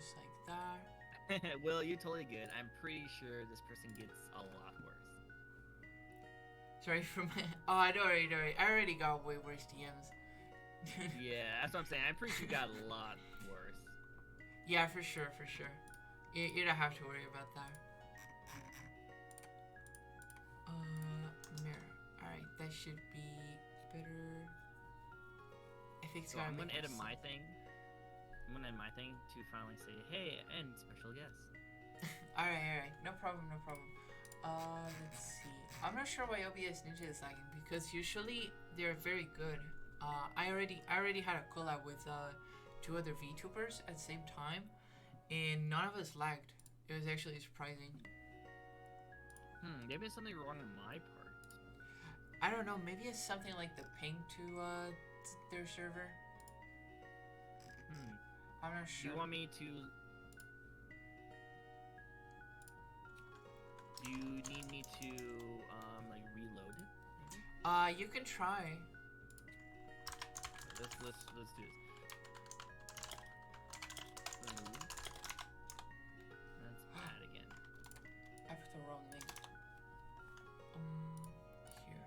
just like that. Will, you're totally good. I'm pretty sure this person gets a lot worse. Sorry for my. Oh, I already got way worse DMs. Yeah, that's what I'm saying. I'm pretty sure you got a lot worse. Yeah, for sure. You don't have to worry about that. Mirror. Alright, that should be better. I think it's So I'm gonna edit my thing. I'm gonna edit my thing to finally say, hey, and special guest. Alright. No problem. Let's see. I'm not sure why OBS Ninja is lagging because usually they're very good. I already had a collab with two other VTubers at the same time, and none of us lagged. It was actually surprising. Maybe there's something wrong on my part. I don't know. Maybe it's something like the ping to their server. I'm not sure. Do you want me to? Do you need me to like reload it? Maybe? You can try. Let's do this. Remove. That's bad again. I put the wrong link. Here.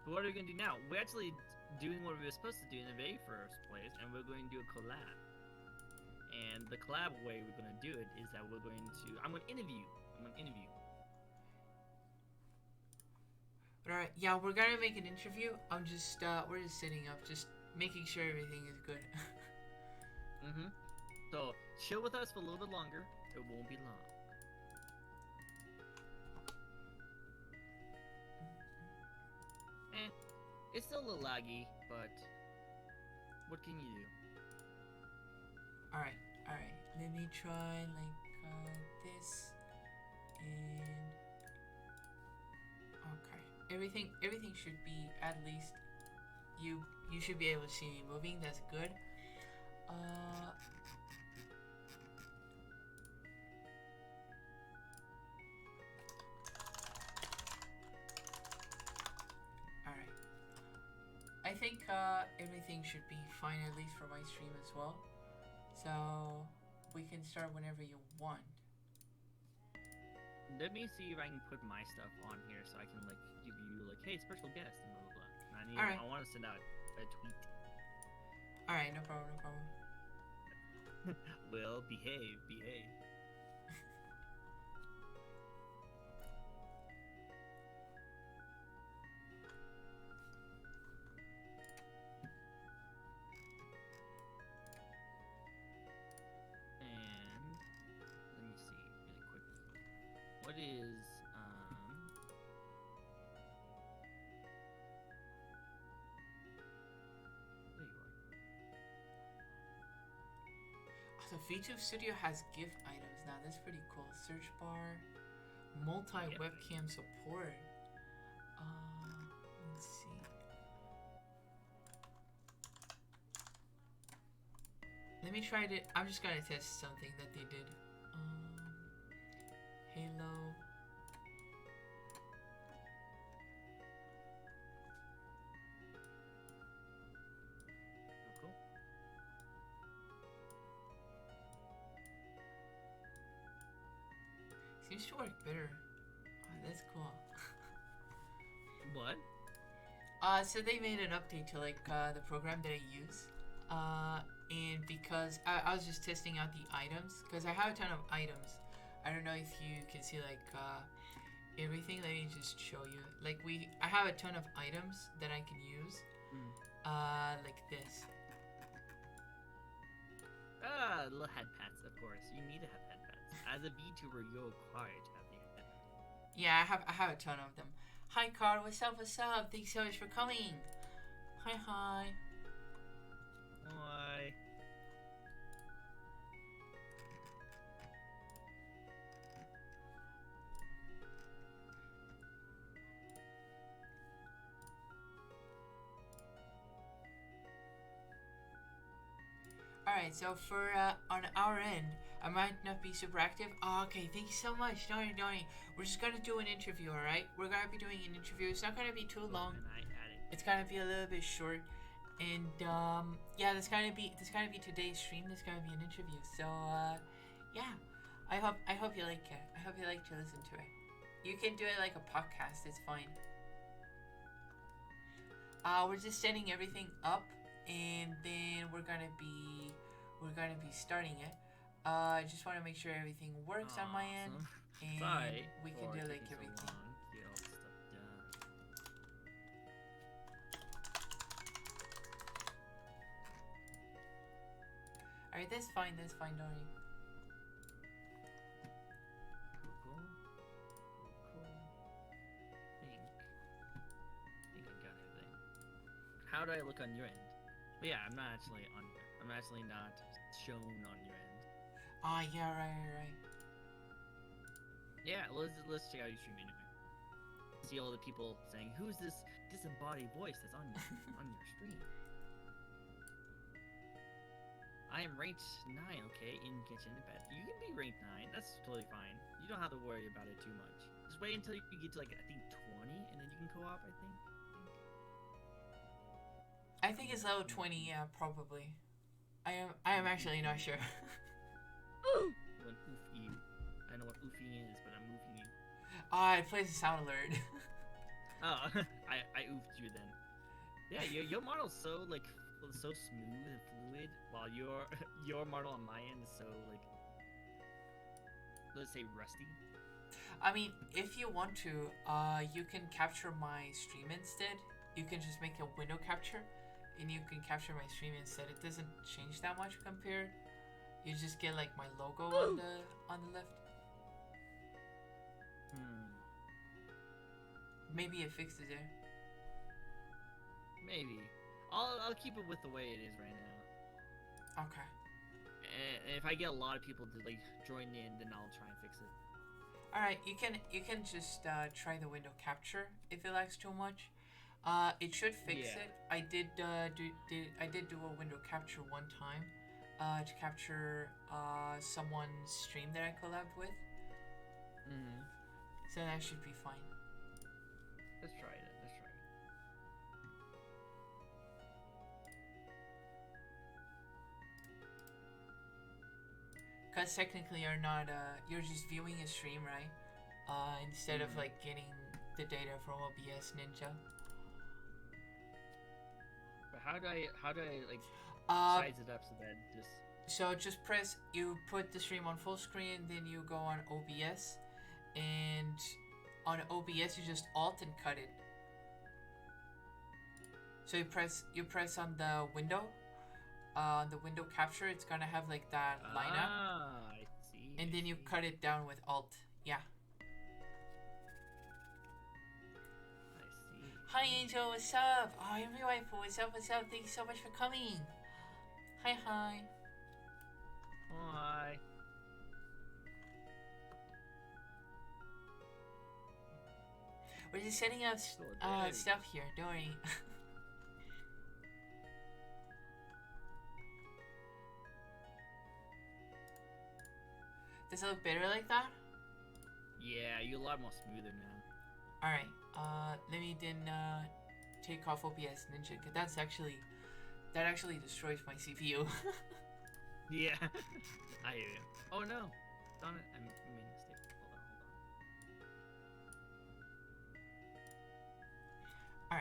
But what are we gonna do now? We're actually doing what we were supposed to do in the very first place, and we're going to do a collab. And the collab way we're gonna do it is that we're going to. I'm gonna interview. Alright, yeah, we're gonna make an interview. We're just sitting up, just making sure everything is good. So, chill with us for a little bit longer. It won't be long. It's still a little laggy, but what can you do? Alright. Let me try like this. And okay. Everything should be at least you should be able to see me moving. That's good. Alright. I think everything should be fine, at least for my stream as well. So we can start whenever you want. Let me see if I can put my stuff on here so I can like give you like, hey, special guest and blah blah blah. I want to send out a tweet. Alright, no problem. Will, behave. What is, there you are. The VTube Studio has GIF items now. That's pretty cool. Search bar, multi-webcam support. Let's see. Let me try to. I'm just gonna test something that they did. Halo. Cool. Seems to work better. Oh, that's cool. What? So they made an update to like the program that I use. And because I was just testing out the items, because I have a ton of items. I don't know if you can see like everything. Let me just show you. Like I have a ton of items that I can use. Like this. Little head pats, of course. You need to have head pats. As a VTuber, you're required to have the head pats. Yeah, I have a ton of them. Hi, Carl. What's up? Thanks so much for coming. Hi. Why? Alright, so for on our end, I might not be super active. Oh, okay, thank you so much. Donnie. We're just gonna do an interview, alright? We're gonna be doing an interview. It's not gonna be too long. And I added it's gonna be a little bit short, and yeah, this gonna be today's stream. This gonna be an interview. So yeah, I hope you like it. I hope you like to listen to it. You can do it like a podcast. It's fine. We're just setting everything up, and then we're gonna be starting it. I just want to make sure everything works on my end, and Sorry we can do like everything. So long to get all this stuff done. Alright, that's fine, don't worry. Cool. I think I got everything. How do I look on your end? But yeah, I'm actually not shown on your end. Ah, yeah, right. Yeah, let's check out your stream anyway. See all the people saying, "Who's this disembodied voice that's on on your stream?" I am ranked 9, okay, in Genshin Impact. You can be ranked 9. That's totally fine. You don't have to worry about it too much. Just wait until you get to like I think 20, and then you can co-op. I think it's level 20. Yeah, probably. I am actually not sure. When oof you. I know what oofing is, but I'm oofing you. Ah, it plays a sound alert. Oh, I oofed you then. Yeah, your model's so smooth and fluid, while your model on my end is so like, let's say, rusty. I mean, if you want to, you can capture my stream instead. You can just make a window capture, and you can capture my stream instead. It doesn't change that much compared. You just get like my logo on the left. Maybe it fixes it. Maybe. I'll keep it with the way it is right now. Okay. And if I get a lot of people to like join in, then I'll try and fix it. All right, you can just try the window capture if it lags too much. It should fix it. I did do a window capture one time, to capture someone's stream that I collabed with. So that should be fine. Let's try it. Because technically you're not, you're just viewing a stream, right? Instead of like getting the data from OBS Ninja. But how do I like size it up so that just... So you put the stream on full screen, then you go on OBS, and on OBS you just Alt and cut it. So you press on the window, the window capture. It's gonna have like that lineup. I see. And then you cut it down with Alt. Yeah. I see. Hi Angel, what's up? Oh, Henry Waifu, what's up? Thank you so much for coming. Hi. Hi. We're just setting up stuff here, don't worry. Does it look better like that? Yeah, you're a lot more smoother now. Alright, let me then take off OBS Ninja, because that actually destroys my CPU. Yeah, I hear you. Oh no, darn it, I made a mistake. Hold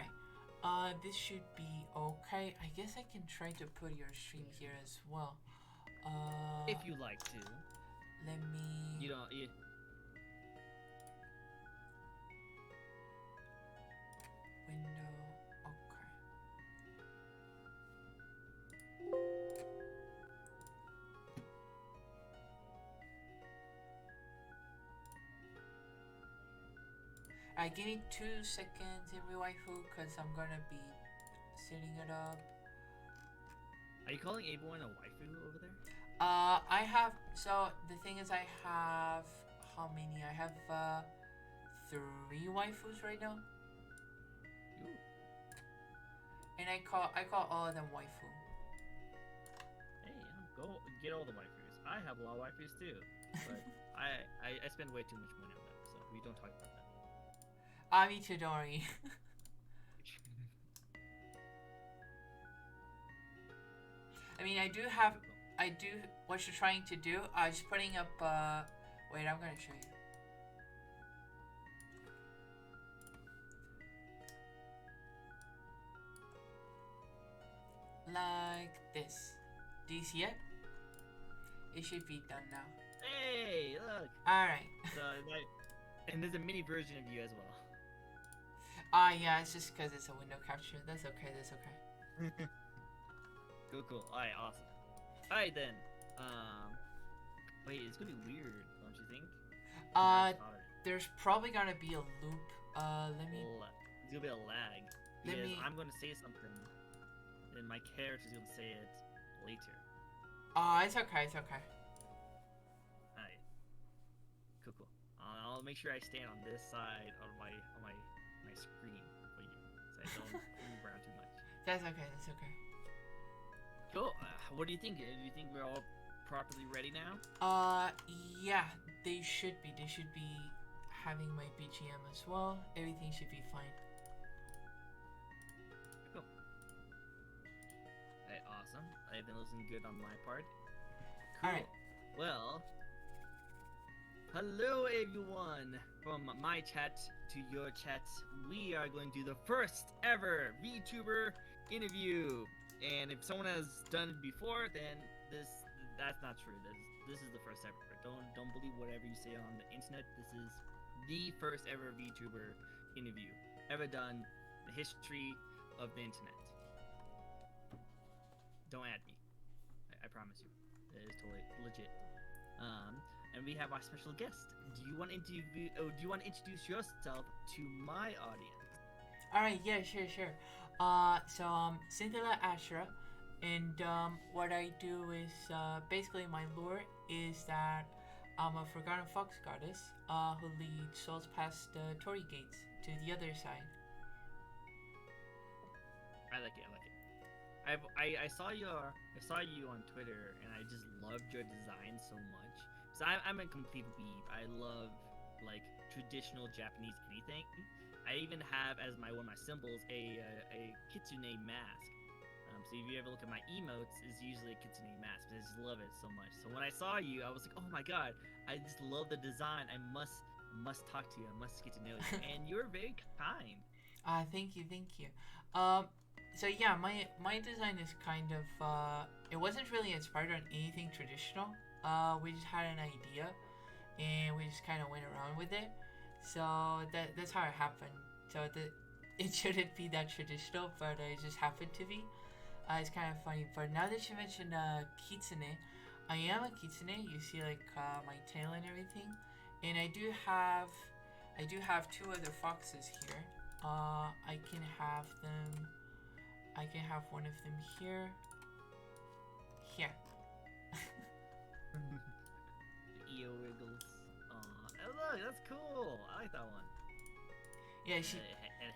on. Alright, this should be okay. I guess I can try to put your stream here as well. If you like to. Let me... You don't... Window... Okay. Alright, give me 2 seconds, every waifu, because I'm gonna be setting it up. Are you calling everyone a waifu over there? I have, so the thing is I have, how many? I have 3 waifus right now. Ooh. And I call all of them waifu. Hey, go get all the waifus. I have a lot of waifus too, but I spend way too much money on them, so we don't talk about that. Me too, don't worry. I mean, I do what you're trying to do. I was putting up. Wait, I'm gonna show you. Like this. Do you see it? It should be done now. Hey, look. All right. So, and there's a mini version of you as well. Yeah, it's just because it's a window capture. That's okay. That's okay. Cool. All right, awesome. All right then. Wait, it's gonna be weird, don't you think? There's probably gonna be a loop. Let me. It's gonna be a lag because I'm gonna say something, and my character's gonna say it later. It's okay. It's okay. Alright. Cool. I'll make sure I stand on this side of my screen for you, so I don't move around too much. That's okay. That's okay. Cool. What do you think? Do you think we're all properly ready now? Yeah. They should be. They should be having my BGM as well. Everything should be fine. Cool. Alright, awesome. Everything looking good on my part. Cool. Alright. Well, hello everyone! From my chat to your chat, we are going to do the first ever VTuber interview. And if someone has done it before, then that's not true. This is the first ever. Don't believe whatever you say on the internet. This is the first ever VTuber interview ever done in the history of the internet. Don't add me. I promise you. It is totally legit. And we have our special guest. Do you want to introduce yourself to my audience? Alright, yeah, sure. So Cynthila Ashera, and what I do is basically my lore is that I'm a forgotten fox goddess who leads souls past the Torii gates to the other side. I like it. I saw you on Twitter, and I just loved your design so much. So I'm a complete weeb. I love like traditional Japanese anything. I even have as one of my symbols a kitsune mask. So if you ever look at my emotes, it's usually a kitsune mask. I just love it so much. So when I saw you, I was like, oh my god, I just love the design. I must talk to you. I must get to know you. And you're very kind. Thank you. So yeah, my design is kind of it wasn't really inspired on anything traditional. We just had an idea, and we just kind of went around with it. So that's how it happened. So it shouldn't be that traditional, but it just happened to be. It's kind of funny. But now that you mentioned kitsune, I am a kitsune. You see like my tail and everything, and I do have two other foxes here. I can have one of them here. Here. Eo wiggles. Oh look, that's cool. I like that one. Yeah, and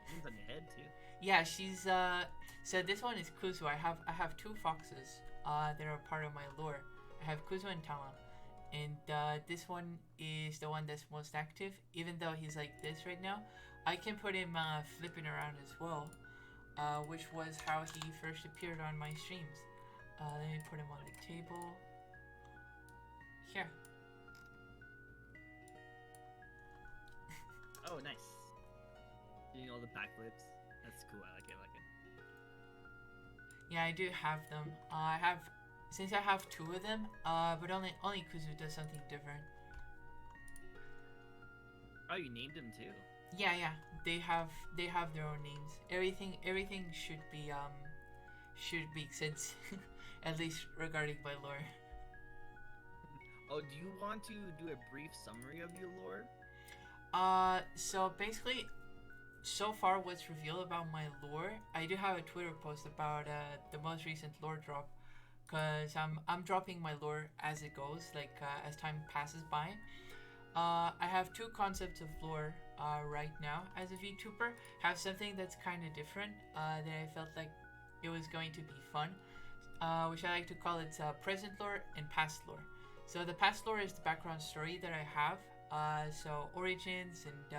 hands on your head too. Yeah, she's so this one is Kuzu. I have two foxes that are part of my lore. I have Kuzu and Tama, and this one is the one that's most active. Even though he's like this right now, I can put him flipping around as well, which was how he first appeared on my streams. Let me put him on the table. Here. Oh, nice. Doing all the backflips. That's cool. I like it. Yeah, I do have them. Since I have two of them, but only Kuzu does something different. Oh, you named them too. Yeah. They have their own names. Everything should be since at least regarding my lore. Oh, do you want to do a brief summary of your lore? So basically, so far what's revealed about my lore, I do have a Twitter post about the most recent lore drop, cause I'm dropping my lore as it goes, like as time passes by. I have two concepts of lore right now as a VTuber. Have something that's kind of different that I felt like it was going to be fun, which I like to call it present lore and past lore. So the past lore is the background story that I have. So origins and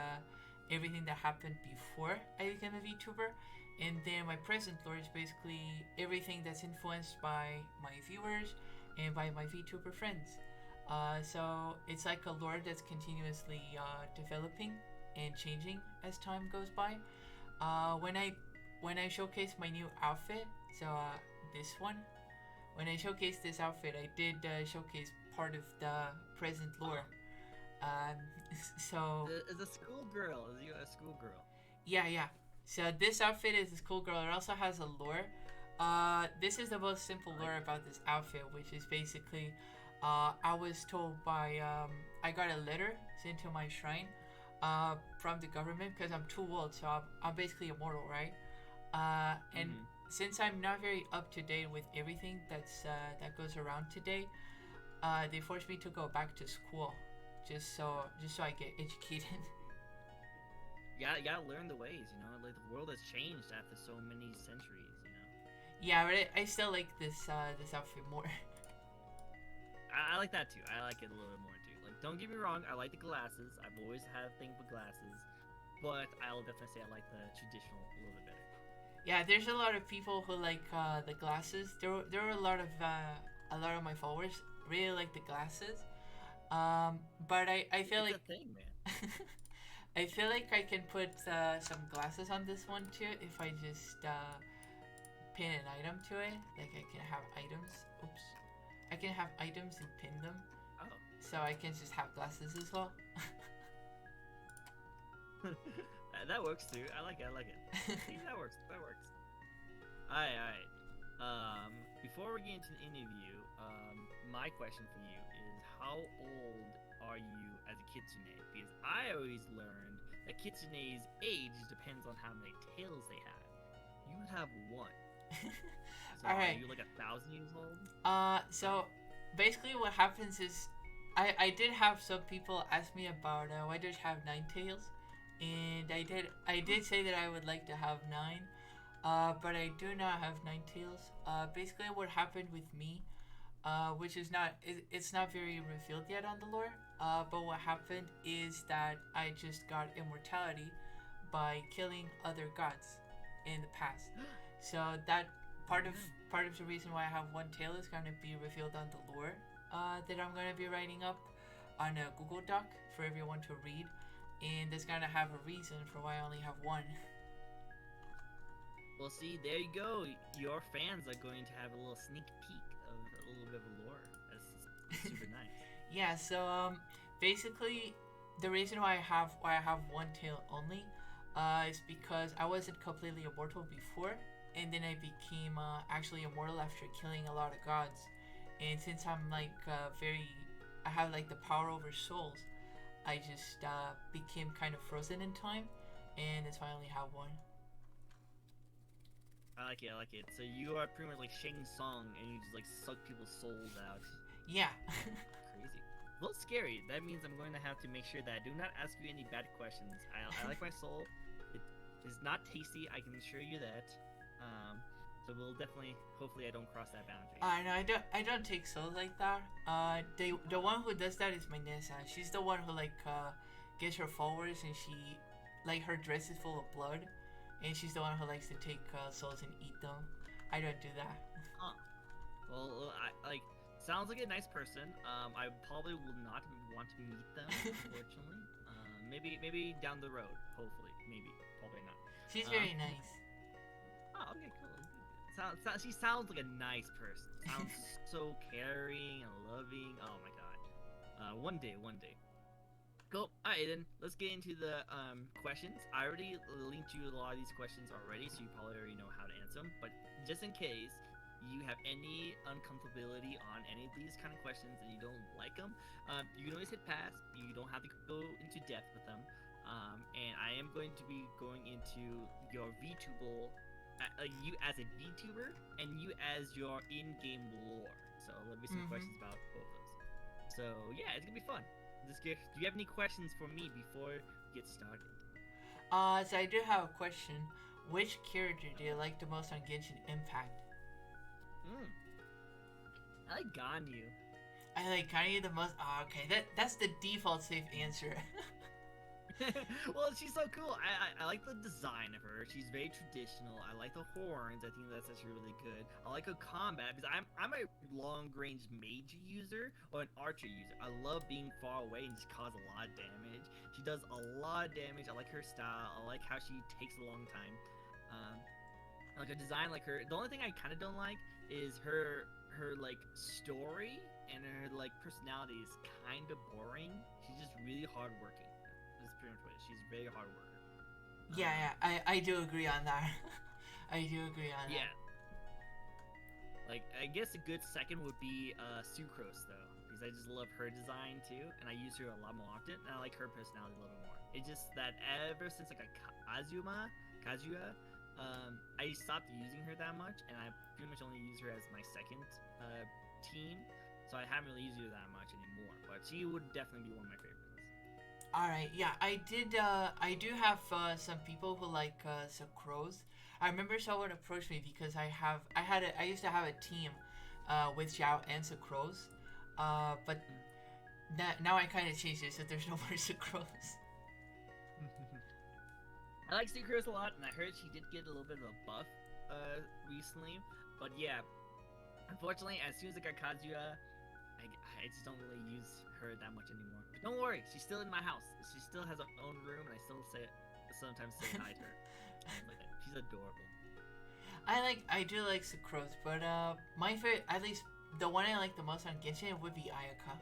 everything that happened before I became a VTuber. And then my present lore is basically everything that's influenced by my viewers and by my VTuber friends. So it's like a lore that's continuously developing and changing as time goes by. When I showcase my new outfit, so this one, when I showcased this outfit, I did showcase part of the present lore. Um, so Is a schoolgirl? Is you a schoolgirl? yeah. So this outfit is a schoolgirl. It also has a lore. This is the most simple lore about this outfit, which is basically, I was told by I got a letter sent to my shrine, from the government because I'm too old, so I'm basically immortal, right? And since I'm not very up to date with everything that goes around today, they forced me to go back to school, just so I get educated. Yeah, you gotta learn the ways, you know. Like the world has changed after so many centuries, you know. Yeah, but I still like this outfit more. I like that too. I like it a little bit more too. Like, don't get me wrong, I like the glasses. I've always had a thing for glasses, but I'll definitely say I like the traditional a little bit better. Yeah, there's a lot of people who like the glasses. There were a lot of my followers really like the glasses. But I feel It's like a thing, man. I feel like I can put some glasses on this one too if I just pin an item to it. Like I can have items. Oops. I can have items and pin them. Oh. So I can just have glasses as well. That works too. I like it. That works. Alright. Before we get into the interview, my question for you is, how old are you as a kitsune? Because I always learned that kitsune's age depends on how many tails they have. You have one. So Alright. are you like 1,000 years old? So basically what happens is I did have some people ask me about why do you have 9 tails, and I did say that I would like to have 9, but I do not have 9 tails. Basically what happened with me, which is it's not very revealed yet on the lore, but what happened is that I just got immortality by killing other gods in the past. So that part of the reason why I have 1 tail is going to be revealed on the lore that I'm going to be writing up on a Google Doc for everyone to read, and it's going to have a reason for why I only have 1. Well, see, there you go. Your fans are going to have a little sneak peek of a little bit of lore. That's super nice. Yeah, so basically the reason why I have 1 tail only is because I wasn't completely immortal before, and then I became actually immortal after killing a lot of gods. And since I'm like I have like the power over souls, I just became kind of frozen in time, and that's why I only have 1. I like it. So you are pretty much like Shang Tsung, and you just like suck people's souls out. Yeah. Crazy. A little scary. That means I'm going to have to make sure that I do not ask you any bad questions. I like my soul. It is not tasty, I can assure you that. So we'll definitely, hopefully I don't cross that boundary. No, I don't take souls like that. The one who does that is my Nessa. She's the one who like gets her followers, and she like her dress is full of blood, and she's the one who likes to take souls and eat them. I don't do that. Well, I sounds like a nice person. I probably will not want to meet them, unfortunately. Maybe down the road, hopefully. Maybe, probably not. She's very nice. Oh, okay, cool. She sounds like a nice person. Sounds so caring and loving. Oh my god. One day. Cool. Alright then, let's get into the questions. I already linked you a lot of these questions already, so you probably already know how to answer them. But just in case you have any uncomfortability on any of these kind of questions and you don't like them, you can always hit pass. You don't have to go into depth with them. And I am going to be going into your VTuber, you as a VTuber, and you as your in-game lore. So there'll be some questions about both of those. So yeah, it's gonna be fun. Do you have any questions for me before we get started? So I do have a question. Which character do you like the most on Genshin Impact? I like Ganyu. I like Ganyu the most. Oh, okay, that's the default safe answer. Well, she's so cool. I like the design of her. She's very traditional. I like the horns. I think that's actually really good. I like her combat because I'm a long range mage user or an archer user. I love being far away and just cause a lot of damage. She does a lot of damage. I like her style. I like how she takes a long time. I like a design like her. The only thing I kind of don't like is her like story and her like personality is kind of boring. She's just really hardworking. That's pretty much what it is. She's very hard worker. Yeah, I do agree on that. I do agree on Yeah. that. Like I guess a good second would be Sucrose though, because I just love her design too, and I use her a lot more often, and I like her personality a little more. It's just that ever since like a Kazuya, I stopped using her that much, and I pretty much only use her as my second team, so I haven't really used her that much anymore. But she would definitely be one of my favorites. All right, yeah, I do have some people who like Sucrose. I remember someone approached me because I used to have a team with Xiao and Sucrose, but now I kind of changed it so there's no more Sucrose. I like Sucrose a lot, and I heard she did get a little bit of a buff recently. But yeah, unfortunately, as soon as I got Kazuya, I just don't really use her that much anymore. But don't worry, she's still in my house. She still has her own room, and I still sometimes say hi to her. Like that. She's adorable. I do like Sucrose, but my favorite, at least the one I like the most on Genshin would be Ayaka.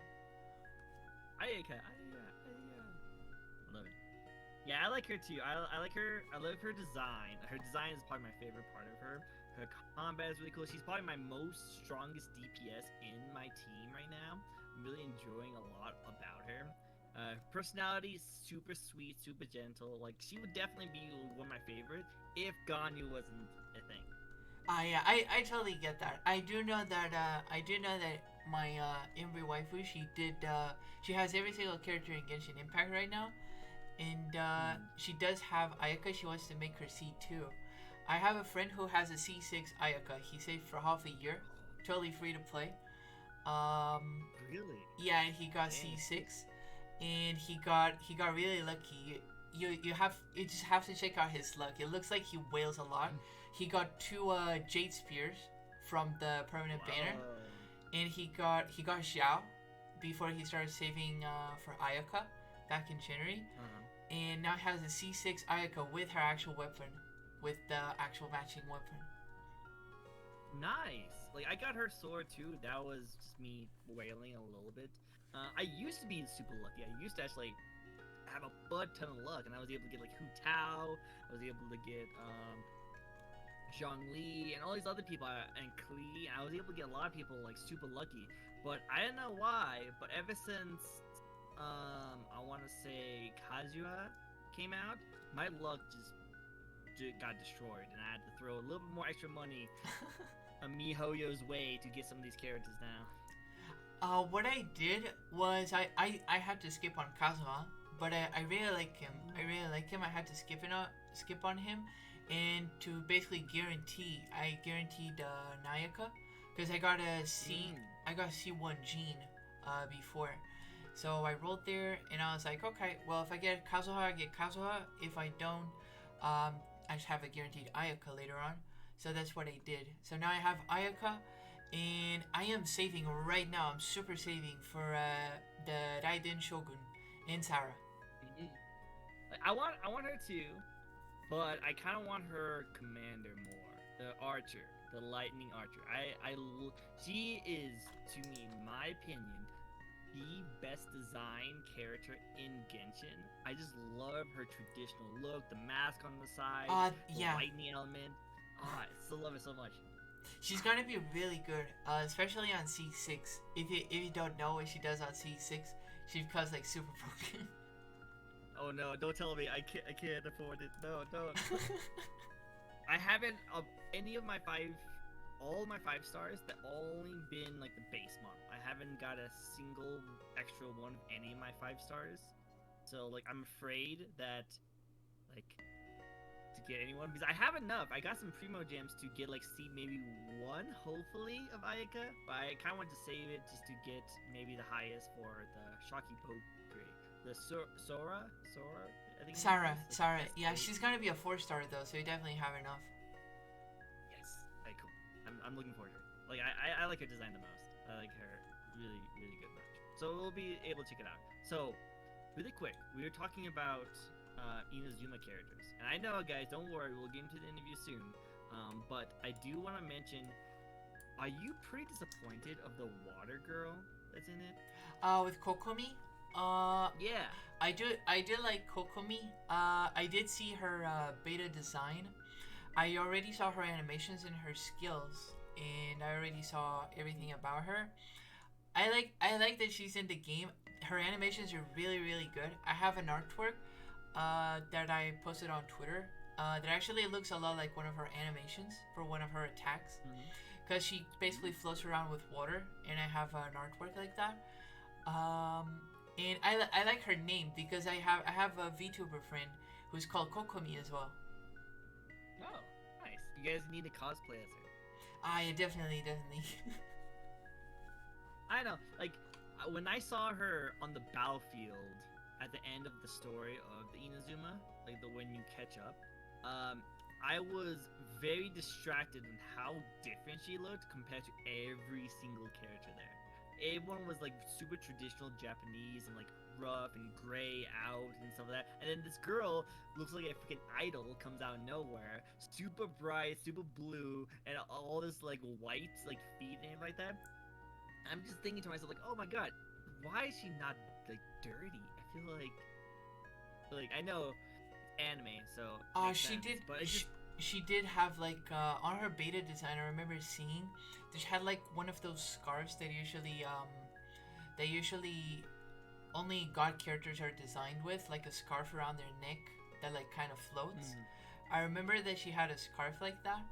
Ayaka. Love it. Yeah, I like her too. I like her. I love her design. Her design is probably my favorite part of her. Her combat is really cool. She's probably my most strongest DPS in my team right now. I'm really enjoying a lot about her. Personality is super sweet, super gentle. Like she would definitely be one of my favorites if Ganyu wasn't a thing. Yeah, I totally get that. I do know that my Imri waifu, she has every single character in Genshin Impact right now, and she does have Ayaka. She wants to make her C2. I have a friend who has a C6 Ayaka. He saved for half a year, totally free to play. Really? Yeah, he got C6, and he got really lucky. You just have to check out his luck. It looks like he wails a lot. He got 2 Jade Spears from the permanent banner, and he got Xiao before he started saving for Ayaka back in January, and now has a C6 Ayaka with her actual weapon, with the actual matching weapon. Nice. Like I got her sword too. That was just me wailing a little bit. I used to be super lucky. I used to actually have a butt ton of luck, and I was able to get like Hu Tao. I was able to get Zhongli and all these other people and Klee. I was able to get a lot of people like super lucky, but I don't know why. But ever since I want to say Kazuya came out, my luck just got destroyed, and I had to throw a little bit more extra money MiHoYo's way to get some of these characters now. What I did was I had to skip on Kazuha, but I really like him. I had to skip on him, and to basically I guaranteed Nayaka, because I got C1 Gene before. So I rolled there, and I was like, okay, well, if I get Kazuha, I get Kazuha. If I don't, I just have a guaranteed Ayaka later on. So that's what I did. So now I have Ayaka, and I am saving right now. I'm super saving for the Raiden Shogun and Sarah. I want her too, but I kind of want her commander more. The archer, the lightning archer. She is, to me, in my opinion, the best designed character in Genshin. I just love her traditional look, the mask on the side, the lightning element. I still love it so much. She's gonna be really good, especially on C6. If you don't know what she does on C6, she becomes like super broken. Oh no! Don't tell me. I can't afford it. No, don't. I haven't all my 5 stars. They've only been like the base model. I haven't got a single extra one of any of my 5 stars. So like I'm afraid that like to get anyone, because I have enough. I got some primo gems to get like maybe 1 hopefully of Ayaka, but I kind of want to save it just to get maybe the highest for the Shocky Poke grade. The Sora, think her name Sarah, is. Like, Sarah. that's Yeah, great. she's gonna be a 4-star though, so you definitely have enough. Yes. Okay, cool. I'm looking forward to it. Like I like her design the most. I like her really good much. So we'll be able to check it out. So really quick, we were talking about Inazuma characters, and I know, guys, don't worry, we'll get into the interview soon. But I do want to mention, are you pretty disappointed of the water girl that's in it? With Kokomi, Yeah. I did like Kokomi. I did see her beta design. I already saw her animations and her skills, and I already saw everything about her. I like that she's in the game. Her animations are really good. I have an artwork that I posted on Twitter that actually looks a lot like one of her animations for one of her attacks, because she basically floats around with water, and I have an artwork like that. And I like her name because I have a VTuber friend who's called Kokomi as well. Oh, nice. You guys need to cosplay as her. Yeah, definitely. I know, like, when I saw her on the battlefield at the end of the story of the Inazuma, like the when you catch up, I was very distracted in how different she looked compared to every single character there. Everyone was like super traditional Japanese and like rough and gray out and stuff like that. And then this girl looks like a freaking idol, comes out of nowhere, super bright, super blue, and all this like white like feet and everything like that. I'm just thinking to myself like, oh my god, why is she not like dirty? I feel like I know it's anime, so She sense, did. but it's just She did have like on her beta design. I remember seeing that she had like one of those scarves that usually only god characters are designed with, like a scarf around their neck that like kind of floats. I remember that she had a scarf like that,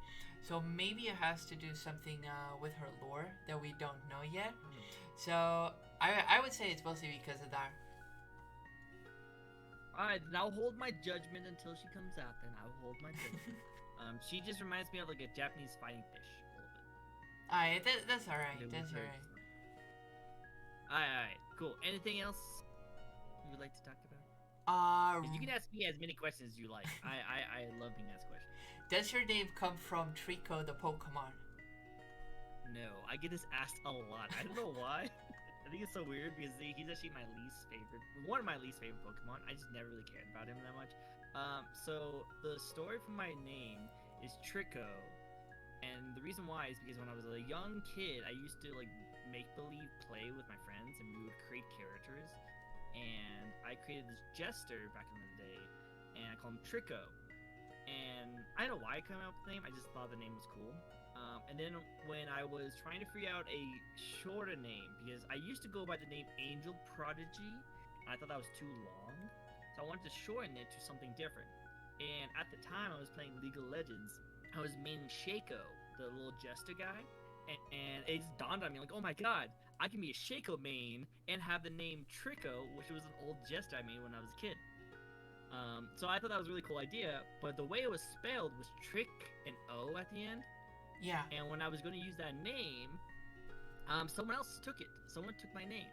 so maybe it has to do something with her lore that we don't know yet. So I would say it's mostly because of that. Alright, then I'll hold my judgment until she comes out. Then I'll hold my judgment. She just reminds me of like a Japanese fighting fish a little bit. Alright, that's alright. That's alright. Alright, cool. Anything else you would like to talk about? 'Cause you can ask me as many questions as you like. I love being asked questions. Does your name come from Trico the Pokemon? No, I get this asked a lot. I don't know why. I think it's so weird because he's actually my least favorite, one of my least favorite Pokemon. I just never really cared about him that much. So the story for my name is Trico, and the reason why is because when I was a young kid, I used to like make believe play with my friends, and we would create characters. And I created this jester back in the day, and I called him Trico. And I don't know why I came up with the name. I just thought the name was cool. And then when I was trying to figure out a shorter name, because I used to go by the name Angel Prodigy, and I thought that was too long, so I wanted to shorten it to something different. And at the time I was playing League of Legends, I was maining Shaco, the little jester guy, and it just dawned on me like, oh my god, I can be a Shaco main and have the name Trico, which was an old jester I made when I was a kid. So I thought that was a really cool idea, but the way it was spelled was Trick and O at the end. Yeah. And when I was going to use that name, someone else took it. Someone took my name.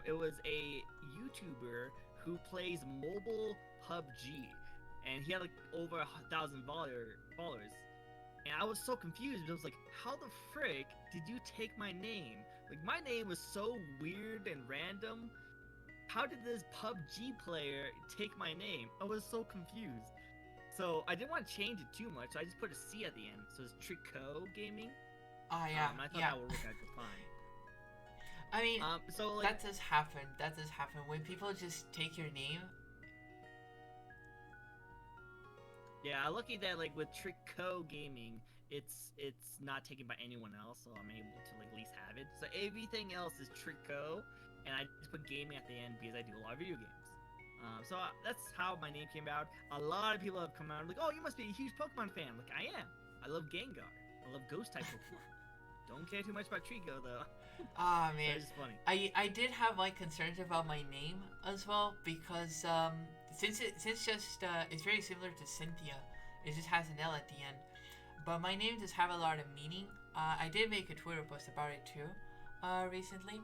It was a YouTuber who plays mobile PUBG, and he had like over 1,000 followers. And I was so confused. I was like, how the frick did you take my name? Like, my name was so weird and random. How did this PUBG player take my name? I was so confused. So I didn't want to change it too much, so I just put a C at the end. So it's Trico Gaming. Yeah. I thought yeah. that would work out just fine. I mean, so like, that does happen. That does happen when people just take your name. yeah, lucky that like with Trico Gaming, it's not taken by anyone else, so I'm able to like at least have it. So everything else is Trico, and I just put gaming at the end because I do a lot of video games. So that's how my name came out. A lot of people have come out like, oh, you must be a huge Pokemon fan. Like, I am. I love Gengar. I love Ghost type Pokemon. Don't care too much about Trico though. Ah man, it's funny. I did have my concerns about my name as well because since just it's very similar to Cynthia, it just has an L at the end. But my name does have a lot of meaning. I did make a Twitter post about it too, recently.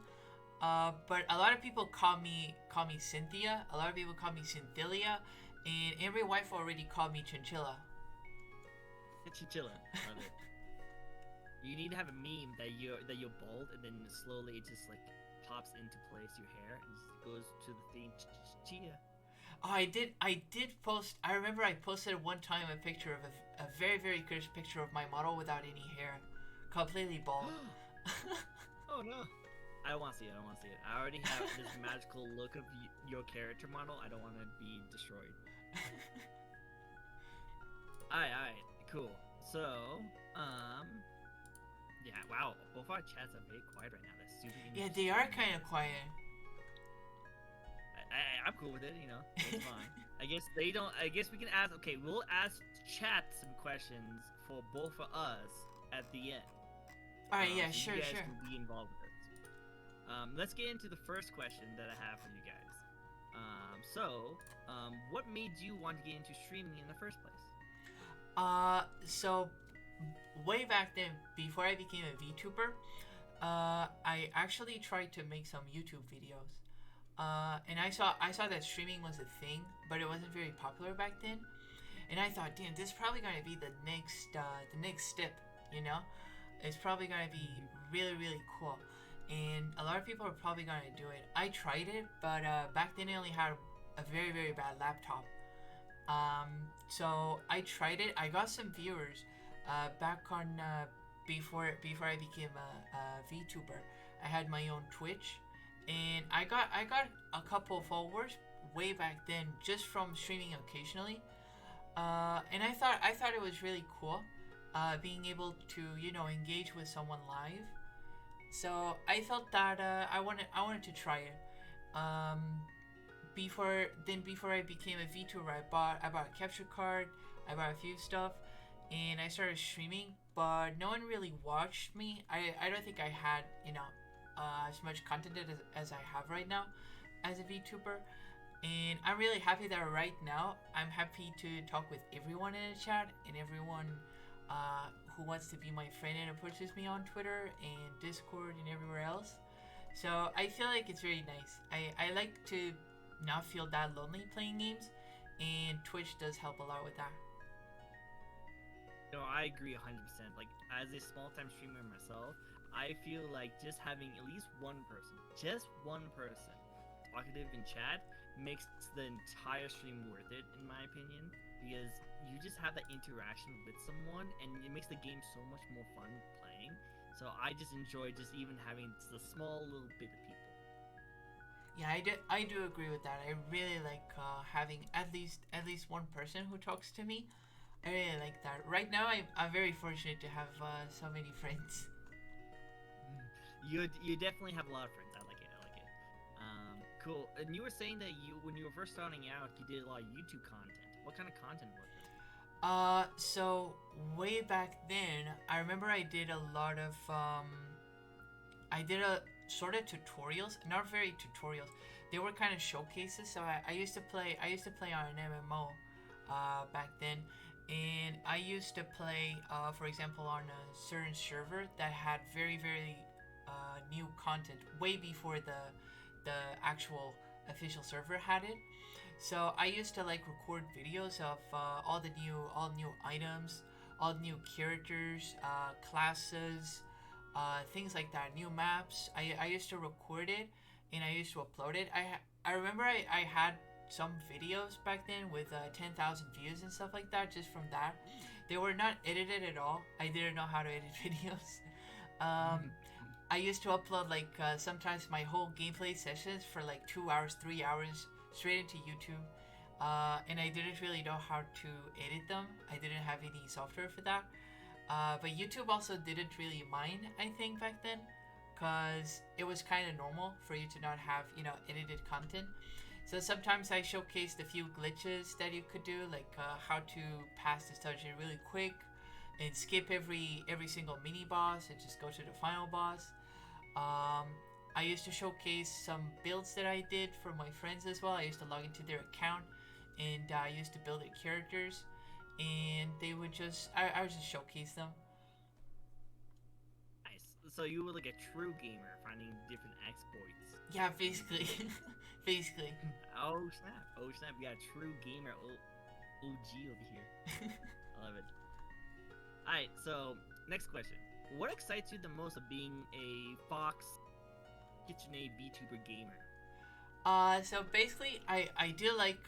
But a lot of people call me Cynthia. A lot of people call me Cynthila, And every wife already called me Chinchilla. Chinchilla. Love it. You need to have a meme that you're bald, and then slowly it just like pops into place your hair and just goes to the theme chia. Oh, I did post. I remember I posted one time a picture of a very very cursed picture of my model without any hair, completely bald. Oh no! I don't want to see it. I already have this magical look of your character model. I don't want to be destroyed. Alright, cool. So, yeah, wow. Both our chats are very quiet right now. That's super. Yeah, they are kind of quiet. I'm cool with it. It's fine. I guess they don't. I guess we can ask. Okay, we'll ask chat some questions for both of us at the end. All right, yeah, so sure, you guys sure. Can be involved with it. Let's get into the first question that I have for you guys. What made you want to get into streaming in the first place? So way back then, before I became a VTuber, I actually tried to make some YouTube videos. And I saw that streaming was a thing, but it wasn't very popular back then. And I thought, damn, this is probably gonna be the next step, It's probably gonna be really, really cool. And a lot of people are probably gonna do it. I tried it, but back then I only had a very, very bad laptop. So I tried it. I got some viewers back on before I became a VTuber. I had my own Twitch, and I got a couple of followers way back then just from streaming occasionally. And I thought it was really cool, being able to engage with someone live. So I felt that I wanted to try it. Before I became a VTuber, I bought a capture card, I bought a few stuff, and I started streaming. But no one really watched me. I don't think I had as much content as I have right now as a VTuber. And I'm really happy that right now I'm happy to talk with everyone in the chat and everyone who wants to be my friend and approaches me on Twitter and Discord and everywhere else. So I feel like it's very nice. I like to not feel that lonely playing games, and Twitch does help a lot with that. No, I agree 100%. Like, as a small-time streamer myself, I feel like just having at least one person talkative in chat makes the entire stream worth it, in my opinion, because you just have that interaction with someone, and it makes the game so much more fun playing. So I just enjoy just even having the small little bit of people. Yeah, I do agree with that. I really like having at least one person who talks to me. I really like that. Right now, I'm very fortunate to have so many friends. You definitely have a lot of friends. I like it. Cool. And you were saying that when you were first starting out, you did a lot of YouTube content. What kind of content was it? So way back then, I remember I did a lot of I did a sort of tutorials, not very tutorials. They were kind of showcases. So I used to play on an MMO back then, and I used to play, for example, on a certain server that had very very new content way before the actual official server had it. So I used to record videos of all new items, all new characters, classes, things like that, new maps. I used to record it and I used to upload it. I remember I had some videos back then with 10,000 views and stuff like that just from that. They were not edited at all. I didn't know how to edit videos. I used to upload sometimes my whole gameplay sessions for 2 hours, 3 hours straight into YouTube. And I didn't really know how to edit them. I didn't have any software for that. But YouTube also didn't really mind, I think, back then, because it was kind of normal for you to not have, edited content. So sometimes I showcased a few glitches that you could do, like how to pass this dungeon really quick and skip every single mini boss and just go to the final boss. I used to showcase some builds that I did for my friends as well. I used to log into their account and I used to build their characters, and they would I would just showcase them. Nice. So you were like a true gamer, finding different exploits. Yeah, basically. Basically. Oh snap! Oh snap! We got a true gamer OG over here. I love it. All right. So next question: what excites you the most of being a Fox KitchenAid VTuber gamer? So basically, I do like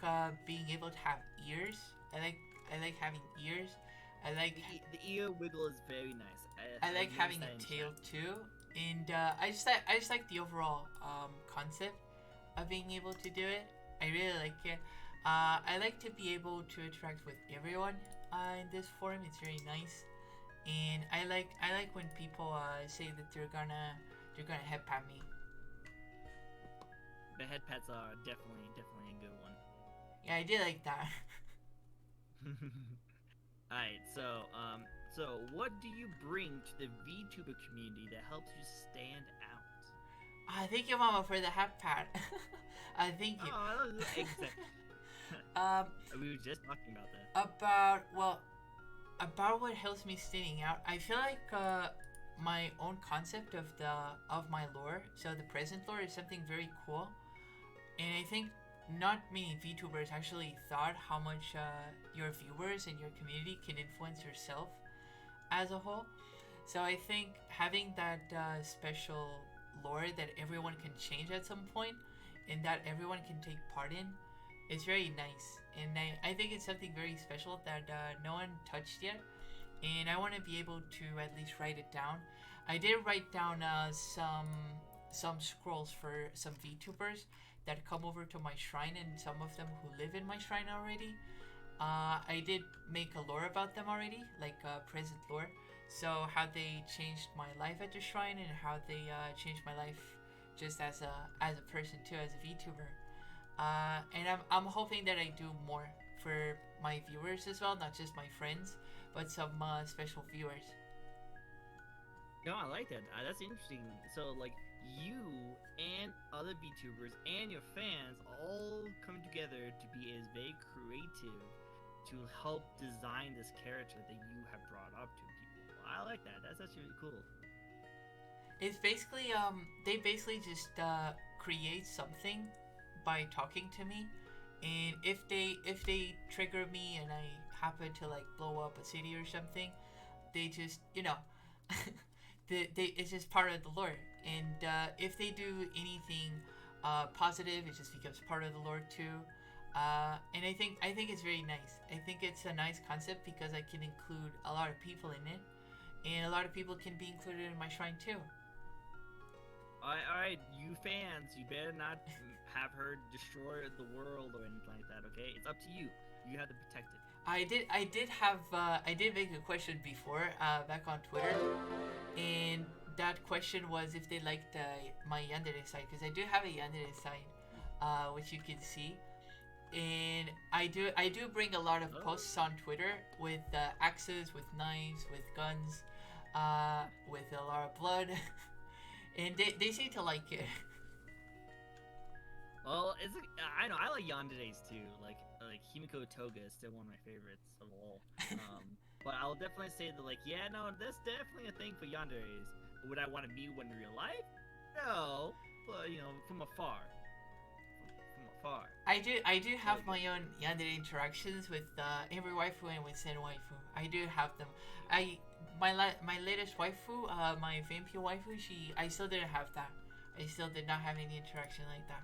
being able to have ears. I like having ears. I like The ear wiggle is very nice. I like having noticed that a in tail chat. too, and I just like the overall concept of being able to do it. I really like it. I like to be able to interact with everyone in this forum. It's very nice, and I like when people say that they're gonna head pat me. The head pets are definitely a good one. Yeah, I do like that. Alright, so what do you bring to the VTuber community that helps you stand out? Thank you, Mama, for the hat pat. Thank you. Oh, exactly. Um, We were just talking about that. about what helps me standing out. I feel like my own concept of my lore, so the present lore, is something very cool, and I think not many VTubers actually thought how much your viewers and your community can influence yourself as a whole. So I think having that special lore that everyone can change at some point and that everyone can take part in is very nice. And I think it's something very special that no one touched yet. And I want to be able to at least write it down. I did write down some scrolls for some VTubers that come over to my shrine, and some of them who live in my shrine already. I did make a lore about them already, like present lore. So how they changed my life at the shrine, and how they changed my life just as a person too, as a VTuber. And I'm hoping that I do more for my viewers as well, not just my friends, but some special viewers. No, I like that. That's interesting. So, like, you and other VTubers and your fans all come together to be as very creative to help design this character that you have brought up to people. I like that. That's actually really cool. It's basically they basically just create something by talking to me, and if they trigger me and I happen to like blow up a city or something, they just it's just part of the lore. And if they do anything positive, it just becomes part of the lore too. And I think it's very nice. I think it's a nice concept because I can include a lot of people in it, and a lot of people can be included in my shrine too. All right, you fans, you better not have her destroy the world or anything like that. Okay, it's up to you. You have to protect it. I did make a question before back on Twitter, and that question was if they liked my yandere site, because I do have a yandere site, which you can see, and I do bring a lot of posts on Twitter with axes, with knives, with guns, with a lot of blood, and they seem to like it. Well, I know I like yanderes too. Like Himiko Toga is still one of my favorites of all. But I'll definitely say that yeah, no, that's definitely a thing for yanderes. Would I want to meet one in real life? No, but from afar. From afar. I do have my own yandere interactions with every waifu and with Sen waifu. I do have them. My latest waifu, my vampire waifu, I still didn't have that. I still did not have any interaction like that.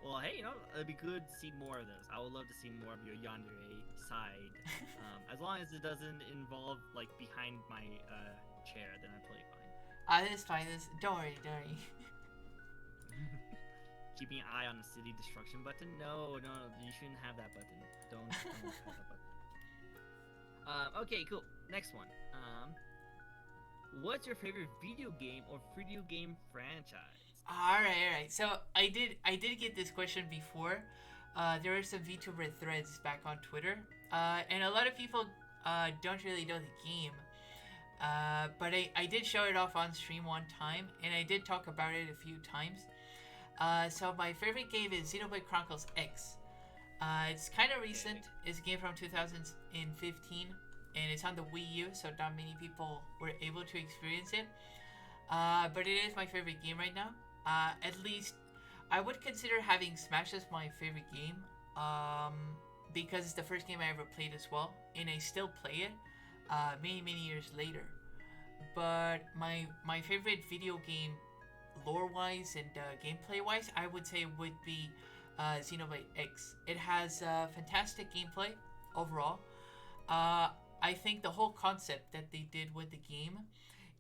Well, hey, it'd be good to see more of this. I would love to see more of your yandere side. As long as it doesn't involve behind my chair, then I'm totally fine. This is fine. Don't worry, don't worry. Keeping an eye on the city destruction button? No, you shouldn't have that button. Don't have that button. Okay, cool. Next one. What's your favorite video game or video game franchise? All right. So I did get this question before. There were some VTuber threads back on Twitter, and a lot of people don't really know the game. But I did show it off on stream one time, and I did talk about it a few times. So my favorite game is Xenoblade Chronicles X. It's kind of recent. It's a game from 2015. and it's on the Wii U, so not many people were able to experience it. But it is my favorite game right now. At least I would consider having Smash as my favorite game, because it's the first game I ever played as well, and I still play it many years later. But my favorite video game, lore-wise and gameplay-wise, I would say would be Xenoblade X. It has fantastic gameplay overall. I think the whole concept that they did with the game,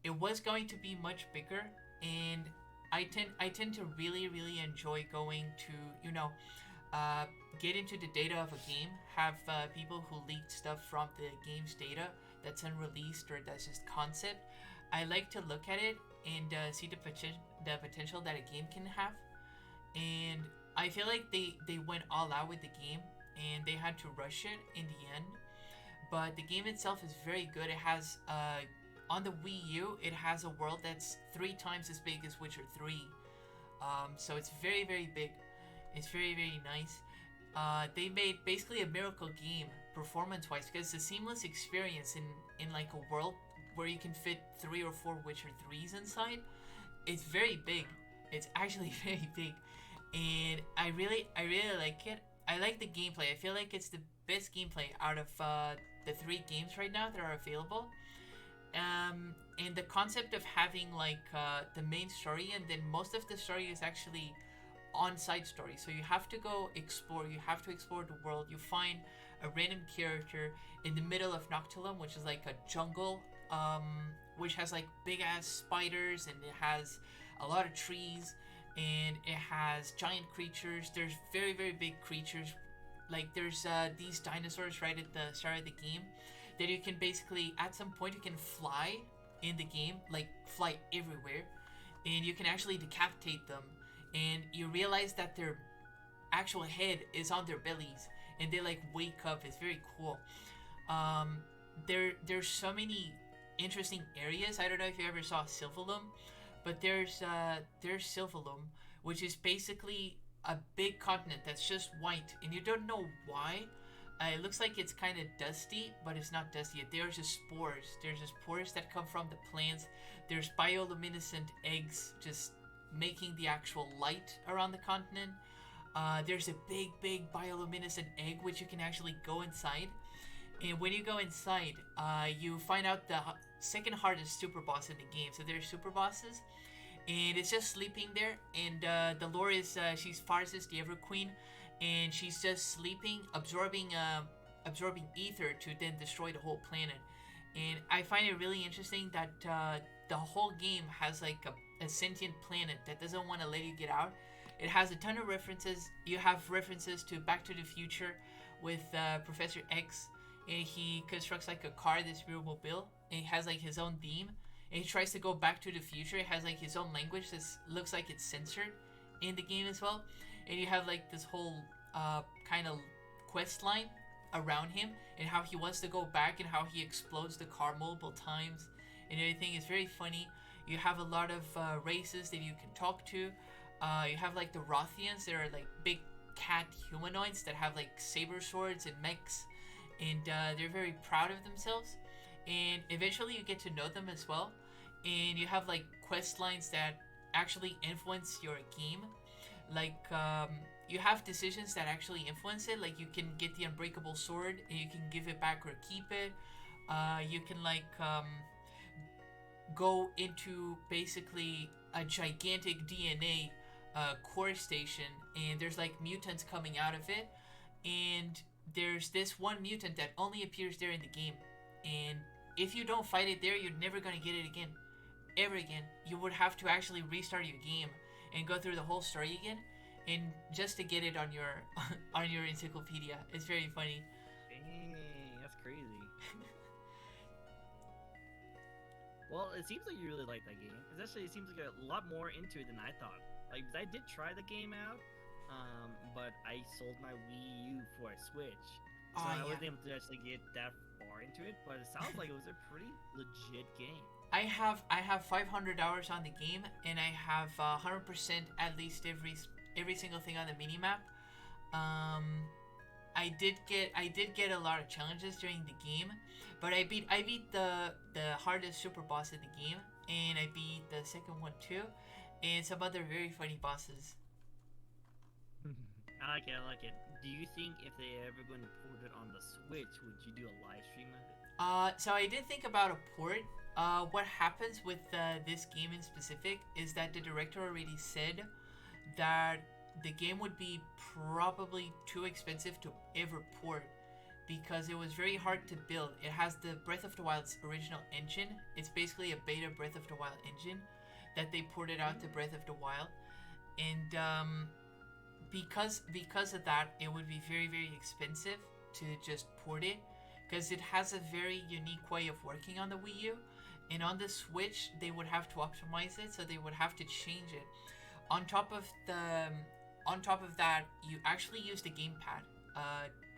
it was going to be much bigger, and I tend to really enjoy going to, get into the data of a game, have people who leak stuff from the game's data that's unreleased or that's just concept. I like to look at it and see the potential that a game can have, and I feel like they went all out with the game, and they had to rush it in the end. But the game itself is very good. It has on the Wii U, it has a world that's 3 times as big as Witcher 3. So it's very big. It's very nice. They made basically a miracle game performance-wise, because it's a seamless experience in like a world where you can fit 3 or 4 Witcher 3s inside. It's very big. It's actually very big, and I really like it. I like the gameplay. I feel like it's the best gameplay out of the 3 games right now that are available. And the concept of having like the main story, and then most of the story is actually on side story. So you have to go explore. You have to explore the world. You find a random character in the middle of Noctilum, which is like a jungle, which has like big ass spiders, and it has a lot of trees, and it has giant creatures. There's very big creatures. Like there's these dinosaurs right at the start of the game that you can basically, at some point, you can fly in the game, like fly everywhere, and you can actually decapitate them, and you realize that their actual head is on their bellies, and they like wake up. It's very cool. There's so many interesting areas. I don't know if you ever saw Cynthilum, but there's Cynthilum, which is basically a big continent that's just white, and you don't know why. It looks like it's kind of dusty, but it's not dusty. There's just spores. There's just spores that come from the plants. There's bioluminescent eggs just making the actual light around the continent. There's a big bioluminescent egg which you can actually go inside. And when you go inside, you find out the second hardest super boss in the game. So there's super bosses, and it's just sleeping there. And the lore is she's Pharsis, the Ever Queen, and she's just sleeping, absorbing ether to then destroy the whole planet. And I find it really interesting that the whole game has like a sentient planet that doesn't want to let you get out. It has a ton of references. You have references to Back to the Future with Professor X, and he constructs like a car that's Mobile, and he has like his own beam, and he tries to go back to the future. It has like his own language that looks like it's censored in the game as well. And you have like this whole kind of quest line around him, and how he wants to go back, and how he explodes the car multiple times, and everything is very funny. You have a lot of races that you can talk to. You have like the Rothians that are like big cat humanoids that have like saber swords and mechs, and they're very proud of themselves. And eventually you get to know them as well. And you have like quest lines that actually influence your game. Like you have decisions that actually influence it. Like you can get the unbreakable sword and you can give it back or keep it. You can like go into basically a gigantic DNA core station, and there's like mutants coming out of it, and there's this one mutant that only appears there in the game, and if you don't fight it there, you're never gonna get it again, ever again. You would have to actually restart your game and go through the whole story again, and just to get it on your on your encyclopedia. It's very funny. Dang, that's crazy. Well, it seems like you really like that game. Especially, it seems like a lot more into it than I thought. Like, I did try the game out, but I sold my Wii U for a Switch, so I wasn't able to actually get that far into it. But it sounds like it was a pretty legit game. I have 500 hours on the game, and I have 100% at least every single thing on the minimap. I did get a lot of challenges during the game, but I beat the hardest super boss in the game, and I beat the second one too, and some other very funny bosses. I like it. I like it. Do you think if they ever going to port it on the Switch, would you do a live stream of it? So I did think about a port. What happens with this game in specific is that the director already said that the game would be probably too expensive to ever port because it was very hard to build. It has the Breath of the Wild's original engine. It's basically a beta Breath of the Wild engine that they ported out to Breath of the Wild, and because of that, it would be very, very expensive to just port it because it has a very unique way of working on the Wii U, and on the Switch they would have to optimize it, so they would have to change it. On top of that, you actually use the gamepad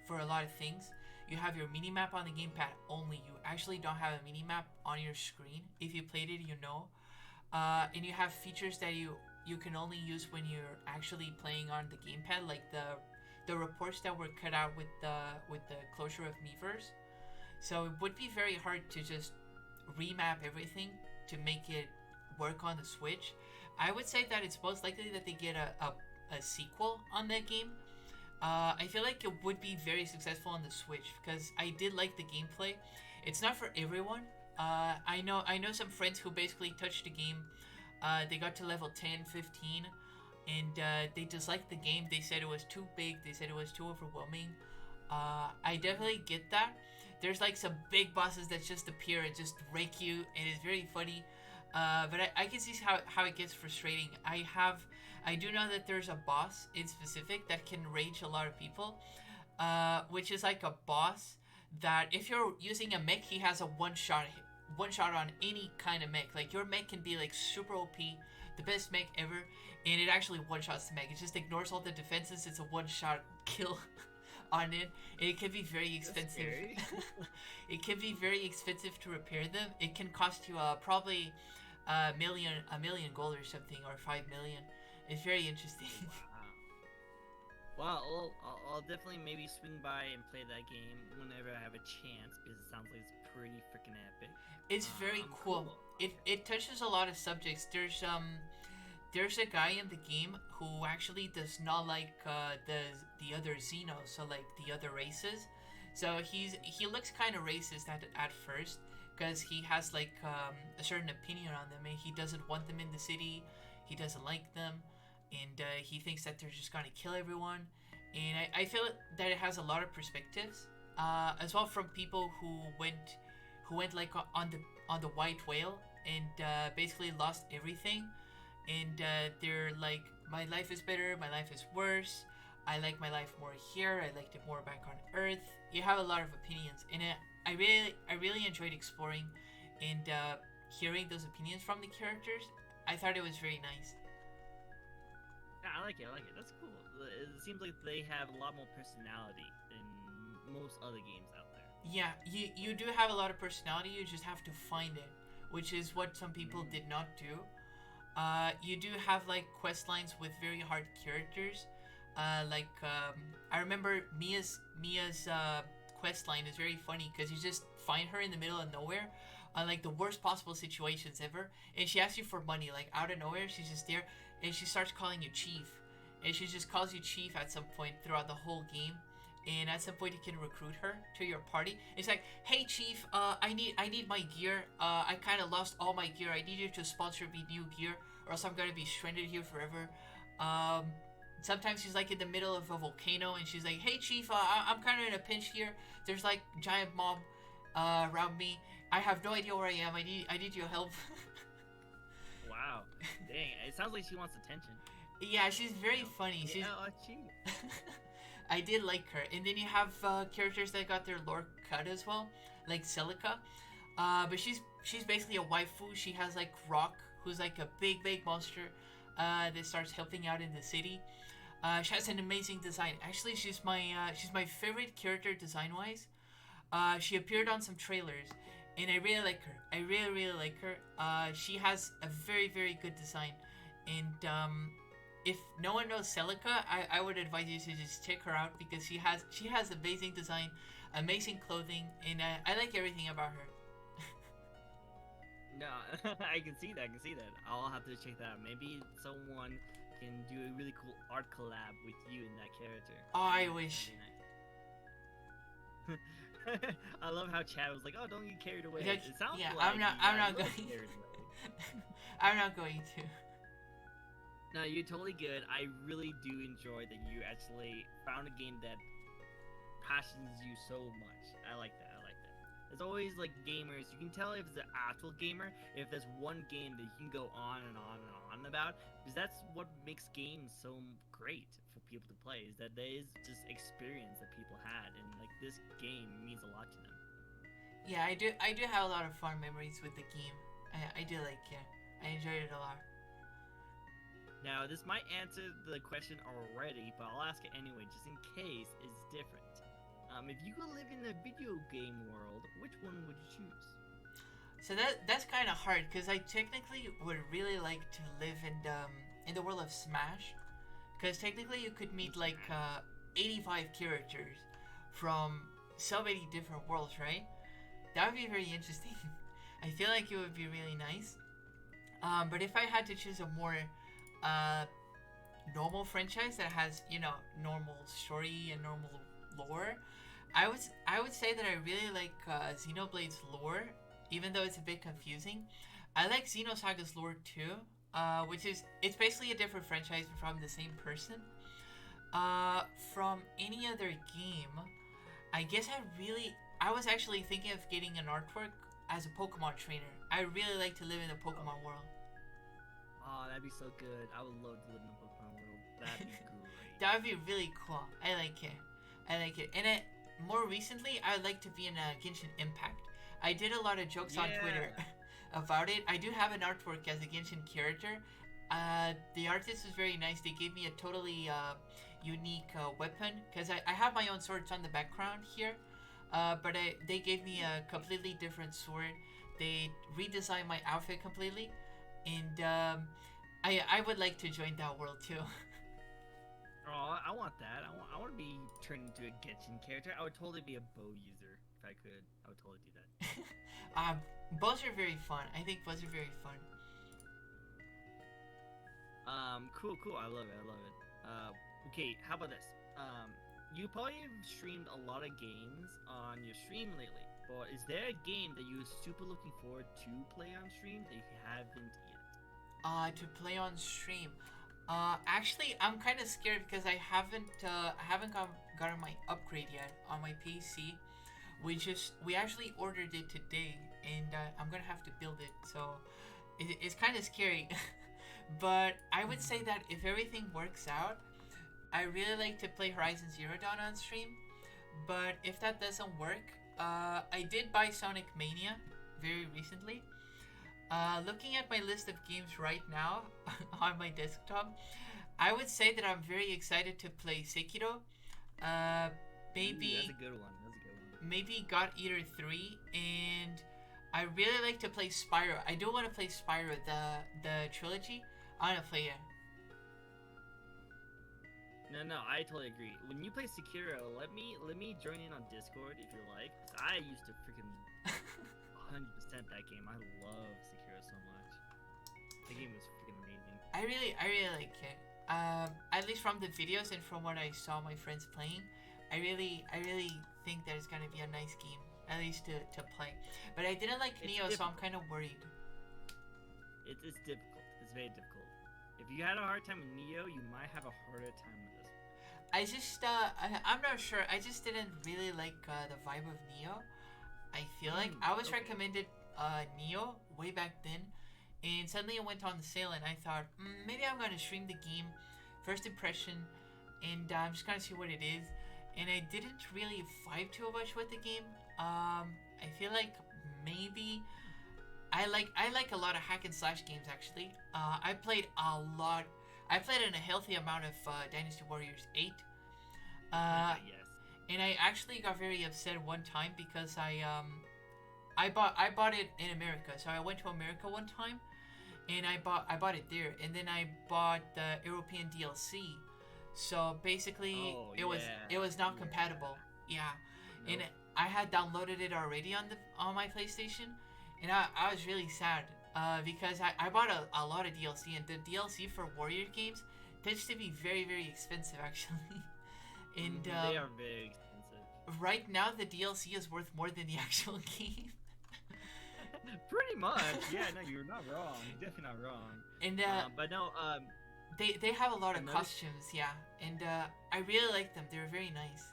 for a lot of things. You have your minimap on the gamepad only. You actually don't have a minimap on your screen. If you played it, you know. And you have features that you can only use when you're actually playing on the gamepad, like the reports that were cut out with the closure of Miiverse. So it would be very hard to just remap everything to make it work on the Switch. I would say that it's most likely that they get a sequel on that game. I feel like it would be very successful on the Switch because I did like the gameplay. It's not for everyone. I know some friends who basically touched the game. They got to level 10, 15, and they disliked the game. They said it was too big. They said it was too overwhelming. I definitely get that. There's like some big bosses that just appear and just rake you, and it's very funny. But I can see how it gets frustrating. I do know that there's a boss in specific that can rage a lot of people, which is like a boss that if you're using a mech, he has a one shot on any kind of mech. Like your mech can be like super OP, the best mech ever, and it actually one shots the mech. It just ignores all the defenses. It's a one shot kill on it, and it can be very expensive. It can be very expensive to repair them. It can cost you probably a million gold or something, or 5 million. It's very interesting. Wow. Well, I'll definitely maybe swing by and play that game whenever I have a chance because it sounds like it's pretty freaking epic. It's very cool. It touches a lot of subjects. There's a guy in the game who actually does not like the other Xenos, so like the other races. So he looks kind of racist at first because he has like a certain opinion on them, and he doesn't want them in the city. He doesn't like them, and he thinks that they're just gonna kill everyone. And I feel that it has a lot of perspectives, as well, from people who went like on the white whale and basically lost everything, and they're like, my life is better, my life is worse. I like my life more here. I liked it more back on Earth. You have a lot of opinions, and I really enjoyed exploring and hearing those opinions from the characters. I thought it was very nice. Yeah, I like it. That's cool. It seems like they have a lot more personality than most other games out there. Yeah, you do have a lot of personality. You just have to find it, which is what some people did not do. You do have like quest lines with very hard characters. I remember Mia's quest line is very funny because you just find her in the middle of nowhere, on like the worst possible situations ever, and she asks you for money, like out of nowhere. She's just there, and she starts calling you Chief, and she just calls you Chief at some point throughout the whole game. And at some point, you can recruit her to your party. It's like, hey Chief, I need my gear. I kind of lost all my gear. I need you to sponsor me new gear, or else I'm gonna be stranded here forever. Sometimes she's like in the middle of a volcano, and she's like, hey Chief, I'm kind of in a pinch here. There's like giant mob around me. I have no idea where I am. I need your help. Wow. Dang, it sounds like she wants attention. Yeah, she's very funny. She's... Chief. I did like her. And then you have characters that got their lore cut as well, like Celica. But she's basically a waifu. She has like Rock, who's like a big monster that starts helping out in the city. She has an amazing design. Actually, she's my favorite character design-wise. She appeared on some trailers, and I really like her. I really like her. She has a very good design, and if no one knows Celica, I would advise you to just check her out because she has amazing design, amazing clothing, and I like everything about her. No, I can see that. I can see that. I'll have to check that out. Maybe someone can do a really cool art collab with you and that character. Oh, I wish. I love how Chad was like, "Oh, don't get carried away." Yeah, It sounds yeah, like I'm not you going. carried away. I'm not going to. No, you're totally good. I really do enjoy that you actually found a game that passions you so much. I like that. I like that. There's always like gamers. You can tell if it's an actual gamer if there's one game that you can go on and on and on about, because that's what makes games so great for people to play. Is that there is just experience that people had, and like this game means a lot to them. Yeah, I do have a lot of fun memories with the game. I do like it. I enjoyed it a lot. Now, this might answer the question already, but I'll ask it anyway, just in case it's different. If you could live in a video game world, which one would you choose? So that's kind of hard because I technically would really like to live in the world of Smash, because technically you could meet like 85 characters from so many different worlds, right? That would be very interesting. I feel like it would be really nice. But if I had to choose a more normal franchise that has, you know, normal story and normal lore, I would say that I really like Xenoblade's lore, even though it's a bit confusing. I like Xenosaga's lore too, which is, it's basically a different franchise from the same person. From any other game, I guess I was actually thinking of getting an artwork as a Pokemon trainer. I really like to live in the Pokemon world. Oh, that'd be so good. I would love to live in the Pokemon world. That'd be great. That would be really cool. I like it. And more recently, I would like to be in a Genshin Impact. I did a lot of jokes on Twitter about it. I do have an artwork as a Genshin character. The artist was very nice. They gave me a totally unique weapon, because I have my own swords on the background here. But they gave me a completely different sword. They redesigned my outfit completely. And I would like to join that world too. Oh, I want that. I want to be turned into a Genshin character. I would totally be a bow user if I could. I would totally do that. Bows are very fun. I think bows are very fun. Cool. I love it. Okay, how about this? You probably have streamed a lot of games on your stream lately, but is there a game that you're super looking forward to play on stream that you haven't yet? To play on stream. Actually, I'm kind of scared because I haven't gotten my upgrade yet on my PC. We actually ordered it today, and I'm gonna have to build it. So it's kind of scary. But I would say that if everything works out, I really like to play Horizon Zero Dawn on stream. But if that doesn't work, I did buy Sonic Mania very recently. Looking at my list of games right now on my desktop, I would say that I'm very excited to play Sekiro. Maybe Ooh, that's a good one. Maybe God Eater 3, and I really like to play Spyro. I do want to play Spyro, the trilogy. I want to play it. No, I totally agree. When you play Sekiro, let me join in on Discord if you like. 'Cause I used to freaking 100% that game. I love Sekiro so much. The game was freaking amazing. I really like it. At least from the videos and from what I saw my friends playing, I really think that it's gonna be a nice game, at least to play. But I didn't like Neo, so I'm kind of worried. It's difficult. It's very difficult. If you had a hard time with Neo, you might have a harder time with this one. I just I'm not sure. I just didn't really like the vibe of Neo. I feel like I was recommended Neo way back then, and suddenly it went on sale, and I thought maybe I'm gonna stream the game, first impression, and I'm just gonna see what it is. And I didn't really vibe too much with the game. I feel like maybe I like a lot of hack and slash games actually. I played a lot. I played in a healthy amount of Dynasty Warriors 8. Yes. And I actually got very upset one time because I bought it in America. So I went to America one time, and I bought it there, and then I bought the European DLC. So basically, Oh, it was not compatible. Yeah, and Nope. I had downloaded it already on my PlayStation, and I was really sad because I bought a lot of DLC, and the DLC for Warrior games tends to be very very expensive actually. And They are very expensive. right now the DLC is worth more than the actual game. Pretty much. Yeah, no, you're not wrong. You're definitely not wrong. And But no, they have a lot of another costumes, yeah, and I really like them. They're very nice.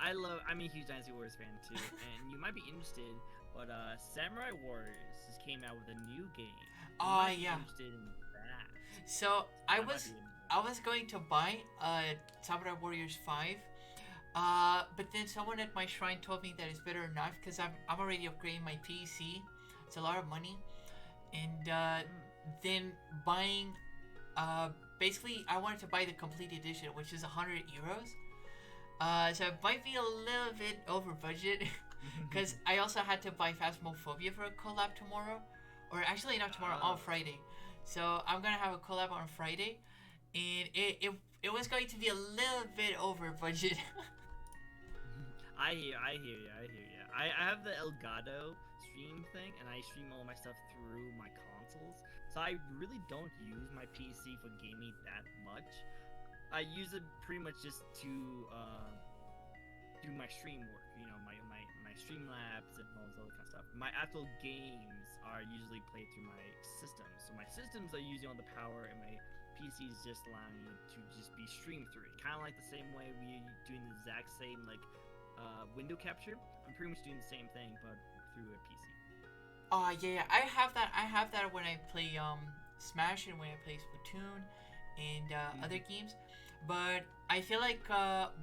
I love. I'm a huge Dynasty Warriors fan too, and you might be interested. But Samurai Warriors just came out with a new game. You Oh might be yeah. interested in that. So I That might was be a- I was going to buy Samurai Warriors 5. But then someone at my shrine told me that it's better not because I'm already upgrading my PC. It's a lot of money, and then buying basically I wanted to buy the complete edition, which is 100 euros. So it might be a little bit over budget because I also had to buy Phasmophobia for a collab tomorrow, or actually not tomorrow, on Friday. So I'm gonna have a collab on Friday, and it was going to be a little bit over budget. I hear you. I have the Elgato stream thing, and I stream all my stuff through my consoles. So I really don't use my PC for gaming that much. I use it pretty much just to do my stream work. You know, my stream labs and all this other kind of stuff. My actual games are usually played through my systems. So my systems are using all the power, and my PC is just allowing me to just be streamed through it. Kind of like the same way we doing the exact same like window capture. I'm pretty much doing the same thing, but through a PC. Yeah, I have that. I have that when I play Smash and when I play Splatoon and other games. But I feel like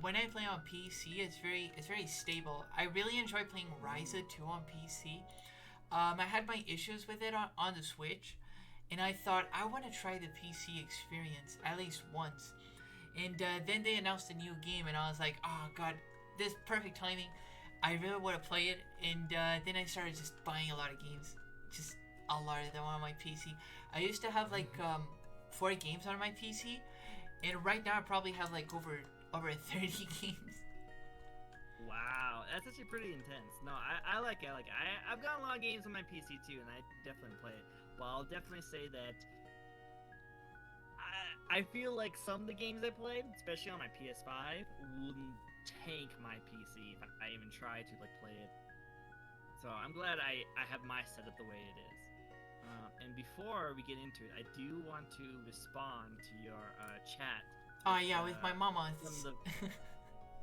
when I play on PC, it's very stable. I really enjoy playing Ryza 2 on PC. I had my issues with it on the Switch, and I thought I want to try the PC experience at least once. And then they announced a new game, and I was like, oh god, this perfect timing. I really want to play it, and then I started just buying a lot of games, just a lot of them on my PC. I used to have like 4 games on my PC, and right now I probably have like over 30 games. Wow, that's actually pretty intense. No, I like it. I've got a lot of games on my PC too, and I definitely play it. But I'll definitely say that I feel like some of the games I played, especially on my PS5, wouldn't tank my PC if I even tried to like play it. So I'm glad I have my setup the way it is. And before we get into it, I do want to respond to your chat. Oh yeah, with my mama. Some of the,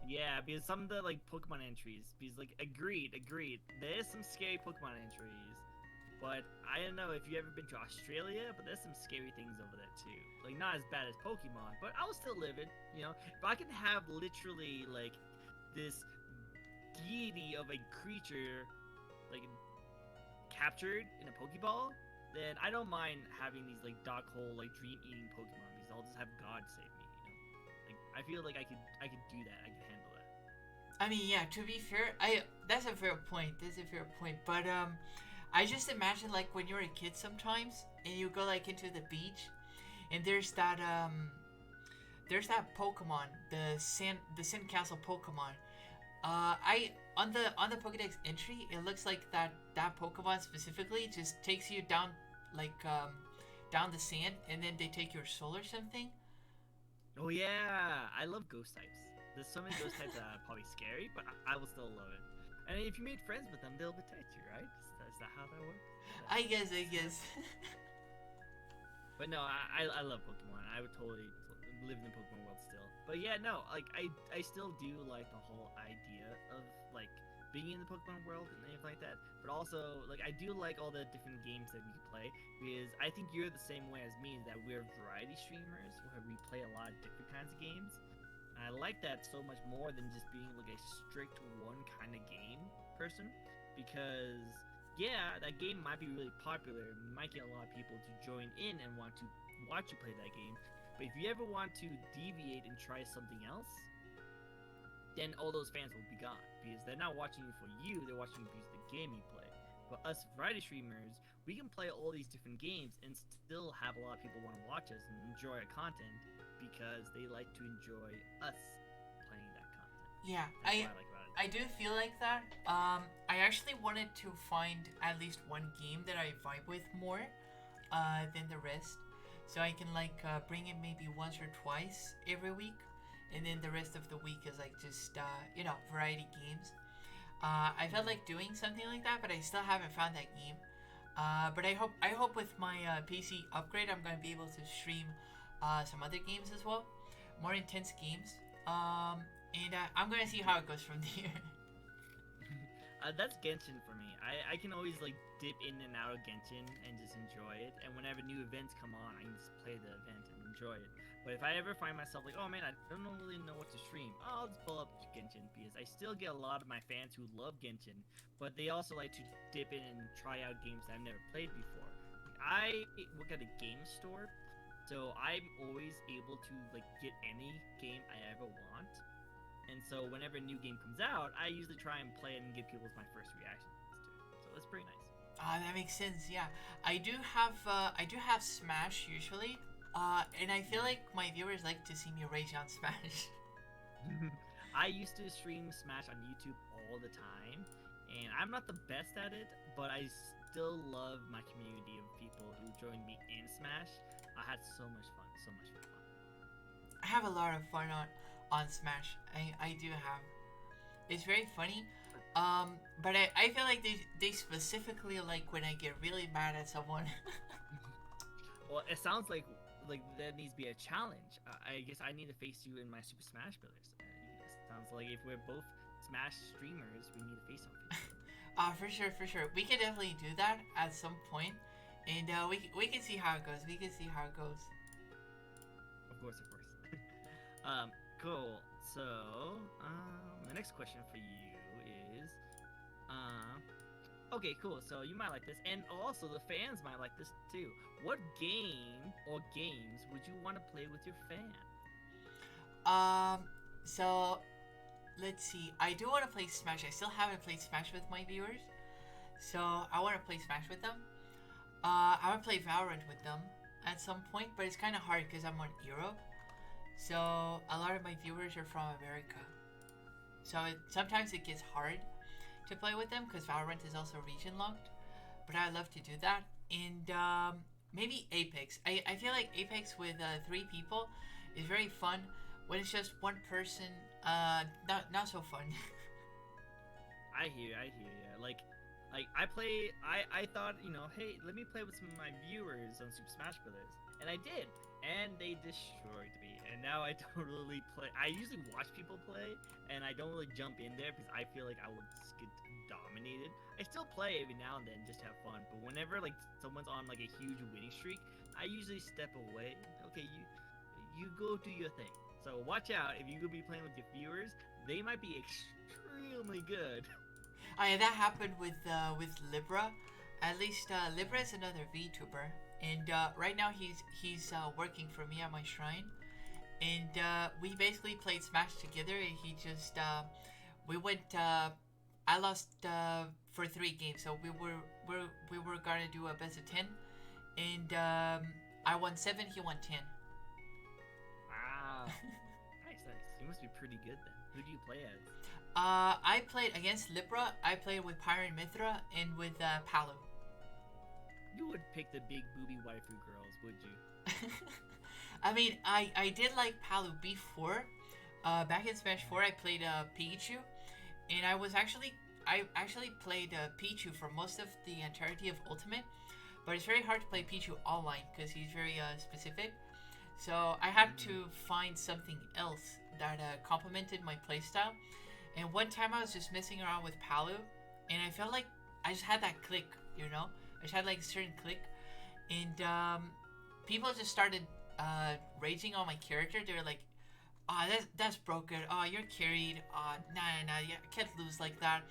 yeah, because some of the like Pokemon entries, because like agreed. There's some scary Pokemon entries, but I don't know if you ever been to Australia, but there's some scary things over there too. Like not as bad as Pokemon, but I will still live it. You know, if I can have literally like this deity of a creature like captured in a Pokeball, then I don't mind having these like dark hole like dream eating Pokemon because I'll just have God save me. You know, like I feel like I could do that. I could handle that. I mean, yeah. To be fair, that's a fair point. But I just imagine like when you're a kid sometimes, and you go like into the beach, and there's that Pokemon, the Sandcastle Pokemon. I on the Pokédex entry, it looks like that Pokemon specifically just takes you down like down the sand, and then they take your soul or something. Oh yeah, I love ghost types. There's so many ghost types that are probably scary, but I will still love it. And if you made friends with them, they'll protect you, right? Is that how that works? I guess. But no, I love Pokemon. I would totally live in the Pokemon world still. But yeah, no, like I still do like the whole idea of like being in the Pokemon world and everything like that. But also, like I do like all the different games that we can play because I think you're the same way as me, that we're variety streamers where we play a lot of different kinds of games. And I like that so much more than just being like a strict one kind of game person, because yeah, that game might be really popular and might get a lot of people to join in and want to watch you play that game. But if you ever want to deviate and try something else, then all those fans will be gone because they're not watching you for you, they're watching you because the game you play. But us variety streamers, we can play all these different games and still have a lot of people want to watch us and enjoy our content because they like to enjoy us playing that content. Yeah, That's what I like about it. I do feel like that. I actually wanted to find at least one game that I vibe with more than the rest, so I can like bring it maybe once or twice every week, and then the rest of the week is like just variety games. I felt like doing something like that, but I still haven't found that game. But I hope with my PC upgrade, I'm gonna be able to stream some other games as well, more intense games. And I'm gonna see how it goes from there. That's Genshin for me. I can always like dip in and out of Genshin and just enjoy it. And whenever new events come on, I can just play the event and enjoy it. But if I ever find myself like, oh man, I don't really know what to stream, I'll just pull up Genshin because I still get a lot of my fans who love Genshin, but they also like to dip in and try out games that I've never played before. I work at a game store, so I'm always able to like get any game I ever want. And so whenever a new game comes out, I usually try and play it and give people my first reactions to it. So that's pretty nice. That makes sense. Yeah, I do have Smash usually, and I feel like my viewers like to see me rage on Smash. I used to stream Smash on YouTube all the time, and I'm not the best at it, but I still love my community of people who joined me in Smash. I had so much fun, so much fun. I have a lot of fun on Smash. I do have. It's very funny. But I feel like they specifically like when I get really mad at someone. Well, it sounds like there needs to be a challenge. I guess I need to face you in my Super Smash Brothers. It sounds like if we're both Smash streamers, we need to face off. For sure. We can definitely do that at some point, and we can see how it goes. Of course. Cool. So, the next question for you is, okay, cool. So you might like this, and also the fans might like this too. What game or games would you want to play with your fans? So let's see. I do want to play Smash. I still haven't played Smash with my viewers, so I want to play Smash with them. I want to play Valorant with them at some point, but it's kind of hard because I'm on Europe. So a lot of my viewers are from America. So sometimes it gets hard to play with them because Valorant is also region locked. But I love to do that. And maybe Apex. I feel like Apex with 3 people is very fun. When it's just one person, not so fun. I hear you. Like I thought, hey, let me play with some of my viewers on Super Smash Brothers, and I did, and they destroyed me. And now I don't really play. I usually watch people play, and I don't really jump in there because I feel like I would just get dominated. I still play every now and then just to have fun, but whenever like someone's on like a huge winning streak, I usually step away. Okay, you go do your thing. So watch out if you could be playing with your viewers. They might be extremely good. That happened with Libra. At least Libra is another VTuber, and right now he's working for me at my shrine, and we basically played Smash together. And he just we went. I lost for 3 games, so we were gonna do a best of 10, and I won 7. He won 10. Wow. Nice. You must be pretty good then. Who do you play as? I played against Libra. I played with Pyron Mithra and with Palu. You would pick the big booby waifu girls, would you? I mean, I did like Palu before. Back in Smash 4, I played Pikachu, and I actually played Pichu for most of the entirety of Ultimate, but it's very hard to play Pichu online because he's very specific. So I had to find something else that complemented my playstyle. And one time I was just messing around with Palu, and I felt like I just had that click, you know? I just had like a certain click, and people just started raging on my character. They were like, "Oh, that's broken. Oh, you're carried. Nah, you can't lose like that."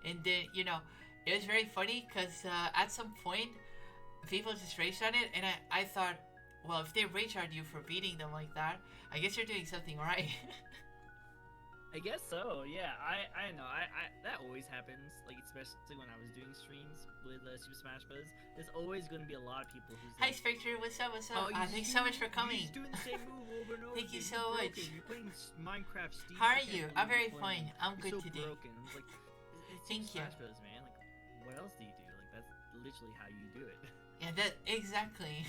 And then, it was very funny because at some point, people just raged on it, and I thought, well, if they rage on you for beating them like that, I guess you're doing something right. I guess so. Yeah, I know. I that always happens. Like especially when I was doing streams with Super Smash Bros. There's always going to be a lot of people who's Hi like, Spectre, what's up? What's up? "Oh, Thanks so much for coming. You're doing the same move over and over. Thank you again. so You're much. broken. You're playing Minecraft Steve. How are I can't you? believe I'm very you're playing. fine. I'm You're good so today. broken." It's like it's Thank Super you. Smash Bros, man. Like, what else do you do? Like that's literally how you do it. Yeah, that exactly.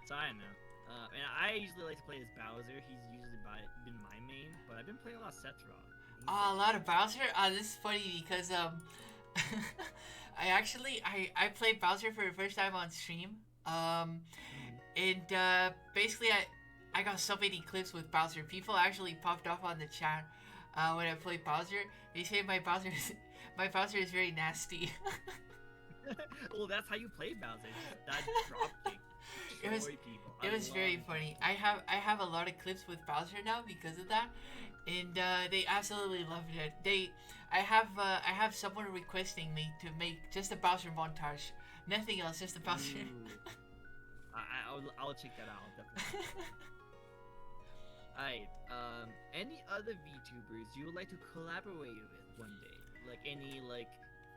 So I don't know. And I usually like to play as Bowser. He's usually been my main, but I've been playing a lot of Sephiroth. Oh, a lot of Bowser. This is funny because I played Bowser for the first time on stream. And basically I got so many clips with Bowser. People actually popped off on the chat when I played Bowser. They say my Bowser is very nasty. Well, that's how you play Bowser. That drop kick. It was very funny. I have a lot of clips with Bowser now because of that, and they absolutely loved it. I have someone requesting me to make just a Bowser montage, nothing else, just a Bowser. I'll check that out definitely. Alright, any other VTubers you would like to collaborate with one day? Like any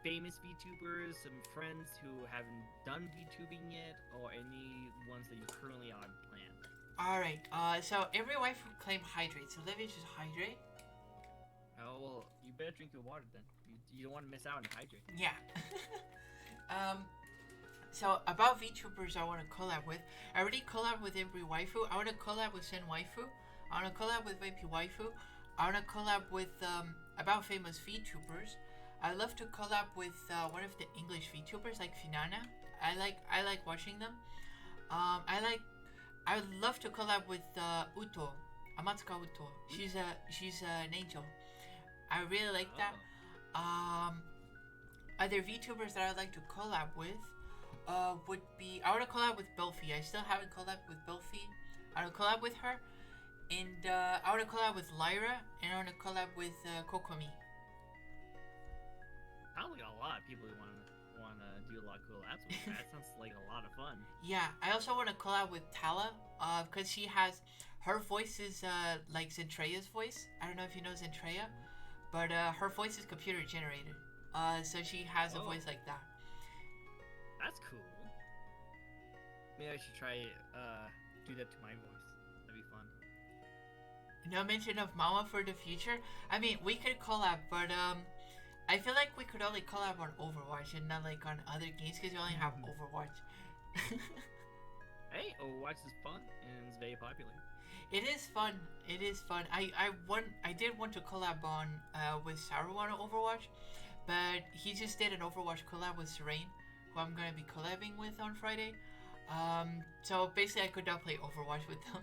famous VTubers, some friends who haven't done VTubing yet, or any ones that you currently are planned? Alright, so every wife would claim hydrate, so let me just hydrate. Oh, well, you better drink your water then. You don't want to miss out on your hydrate. Yeah. So about VTubers I want to collab with. I already collab with every waifu. I want to collab with Sen Waifu. I want to collab with VP Waifu. I want to collab with about famous VTubers. I love to collab with one of the English VTubers like Finana. I like watching them. I would love to collab with Uto, Amatsuka Uto. She's an angel. I really like that. Other VTubers that I would like to collab with would be, I want to collab with Belfi. I still haven't collabed with Belfi. I want to collab with her, and I want to collab with Lyra, and I want to collab with Kokomi. Sounds like a lot of people who want to do a lot of cool apps with that. Sounds like a lot of fun. Yeah, I also want to collab with Tala, because her voice is like Zentreya's voice. I don't know if you know Zentreya, but her voice is computer generated. So she has a voice like that. That's cool. Maybe I should try do that to my voice. That'd be fun. No mention of Mama for the future. I mean, we could collab, but I feel like we could only collab on Overwatch and not like on other games because we only have Overwatch. Hey, Overwatch is fun and it's very popular. It is fun. It is fun. I did want to collab on with Saru on Overwatch, but he just did an Overwatch collab with Serene, who I'm gonna be collabing with on Friday. So basically, I could not play Overwatch with them.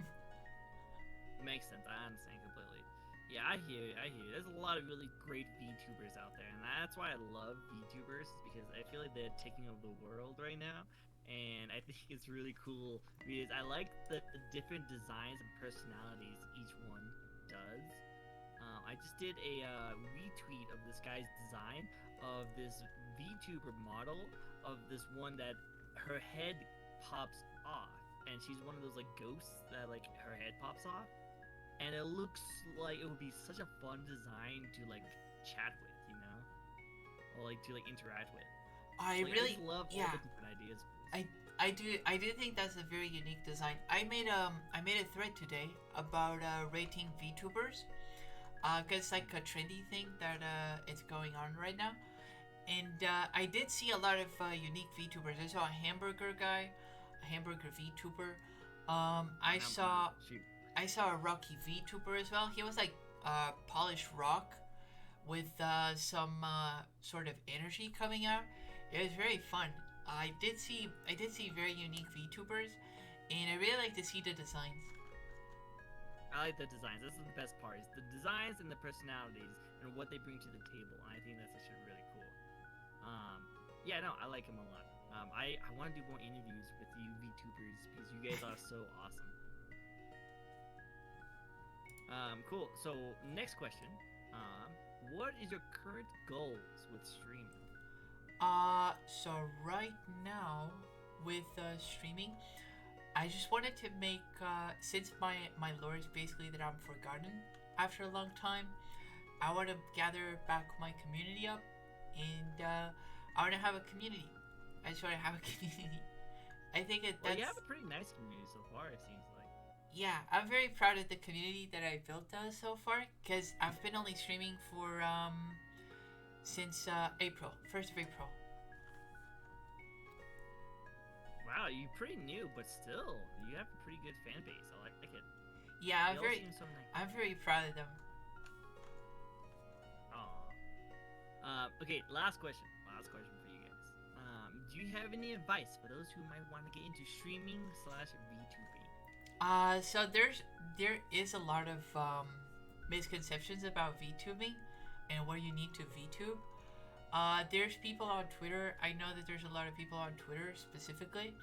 Makes sense. I understand completely. Yeah, I hear you. There's a lot of really great VTubers out there, and that's why I love VTubers, because I feel like they're taking over the world right now, and I think it's really cool because I like the different designs and personalities each one does. I just did a retweet of this guy's design of this VTuber model of this one that her head pops off, and she's one of those like ghosts that like her head pops off. And it looks like it would be such a fun design to like chat with, you know, or like to like interact with. I really love all the different ideas. I do think that's a very unique design. I made a thread today about rating VTubers, cause it's like a trendy thing that it's going on right now, and I did see a lot of unique VTubers. I saw a hamburger guy, a hamburger VTuber. I saw a Rocky VTuber as well. He was like polished rock with some sort of energy coming out. It was very fun. I did see very unique VTubers, and I really like to see the designs. I like the designs. This is the best part. Is the designs and the personalities and what they bring to the table. And I think that's actually really cool. Yeah, no, I like him a lot. I want to do more interviews with you VTubers because you guys are so awesome. Cool. So next question. What is your current goals with streaming? So right now with streaming, I just wanted to make since my lore is basically that I'm forgotten. after a long time. I want to gather back my community up, and I want to have a community. I just want to have a community. I think Well, you have a pretty nice community so far, it seems like. yeah, I'm very proud of the community that I built so far, because I've been only streaming for since April, 1st of April. Wow, you're pretty new, but still, you have a pretty good fan base. I like it. Yeah, They all seem so nice. I'm very proud of them. Okay, last question. Last question for you guys. Do you have any advice for those who might want to get into streaming / VTubing? So there is a lot of misconceptions about VTubing and what you need to VTube. There's people on Twitter. I know that there's a lot of people on Twitter specifically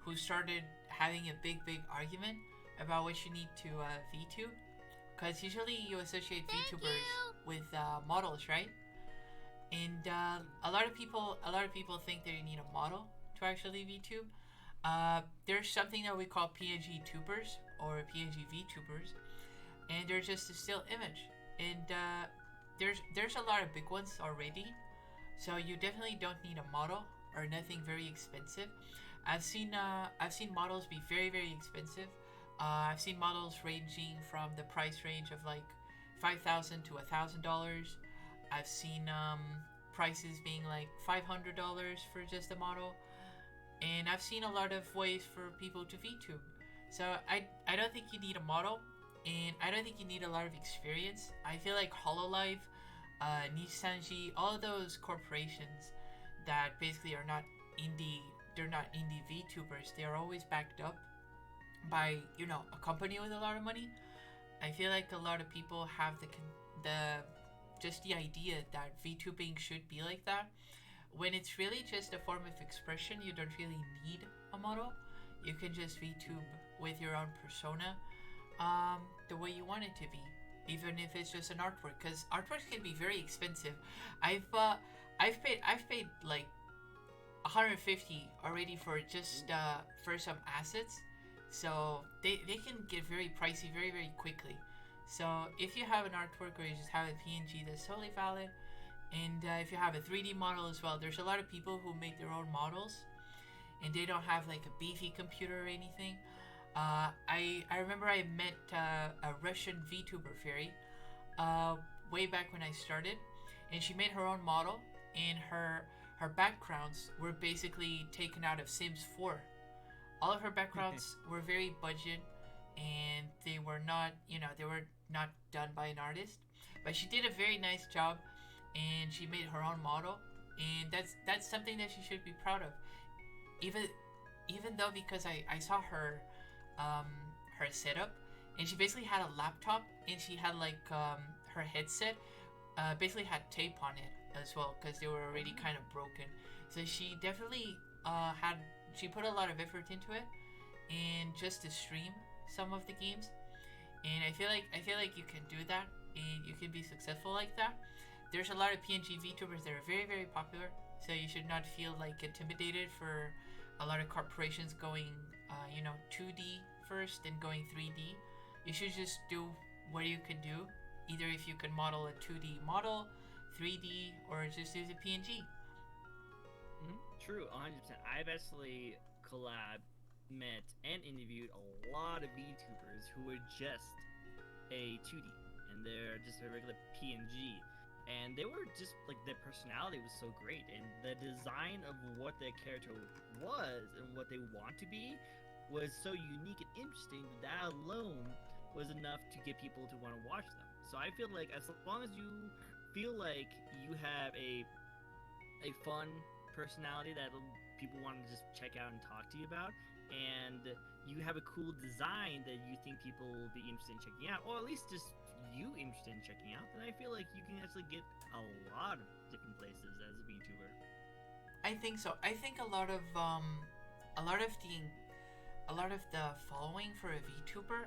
who started having a big argument about what you need to VTube, because usually you associate VTubers with models, right? And a lot of people think that you need a model to actually VTube. There's something that we call PNG tubers or PNG VTubers, and they're just a still image. And there's a lot of big ones already, so you definitely don't need a model or nothing very expensive. I've seen models be very expensive. I've seen models ranging from the price range of like $5,000 to $1,000. I've seen prices being like $500 for just a model, and I've seen a lot of ways for people to VTube. So I don't think you need a model, and I don't think you need a lot of experience. I feel like Hololive, Nissanji, all of those corporations that basically are not indie, they're not indie VTubers. They are always backed up by a company with a lot of money. I feel like a lot of people have just the idea that VTubing should be like that, when it's really just a form of expression. You don't really need a model. You can just VTube with your own persona, the way you want it to be, even if it's just an artwork, because artworks can be very expensive. I've paid like 150 already for just for some assets, so they can get very pricey very quickly. So if you have an artwork or you just have a PNG, that's totally valid. And if you have a 3D model as well, there's a lot of people who make their own models, and they don't have like a beefy computer or anything. I remember I met a Russian VTuber fairy way back when I started, and she made her own model, and her backgrounds were basically taken out of Sims 4. All of her backgrounds were very budget, and they were not done by an artist, but she did a very nice job, and she made her own model, and that's something that she should be proud of. Even though, because I saw her her setup, and she basically had a laptop, and she had like her headset basically had tape on it as well, because they were already kind of broken. So she definitely she put a lot of effort into it, and just to stream some of the games. And I feel like you can do that, and you can be successful like that. There's a lot of PNG VTubers that are very popular, so you should not feel like intimidated for a lot of corporations going 2D first, then going 3D. You should just do what you can do, either if you can model a 2D model, 3D, or just use a PNG. True, 100%. I've actually met and interviewed a lot of VTubers who were just a 2D, and they're just a regular PNG, and they were just like, their personality was so great, and the design of what their character was and what they want to be was so unique and interesting that alone was enough to get people to want to watch them. So I feel like as long as you feel like you have a fun personality that people want to just check out and talk to you about, and you have a cool design that you think people will be interested in checking out, or at least just you interested in checking out, then I feel like you can actually get a lot of different places as a VTuber. I think so. I think a lot of the following for a VTuber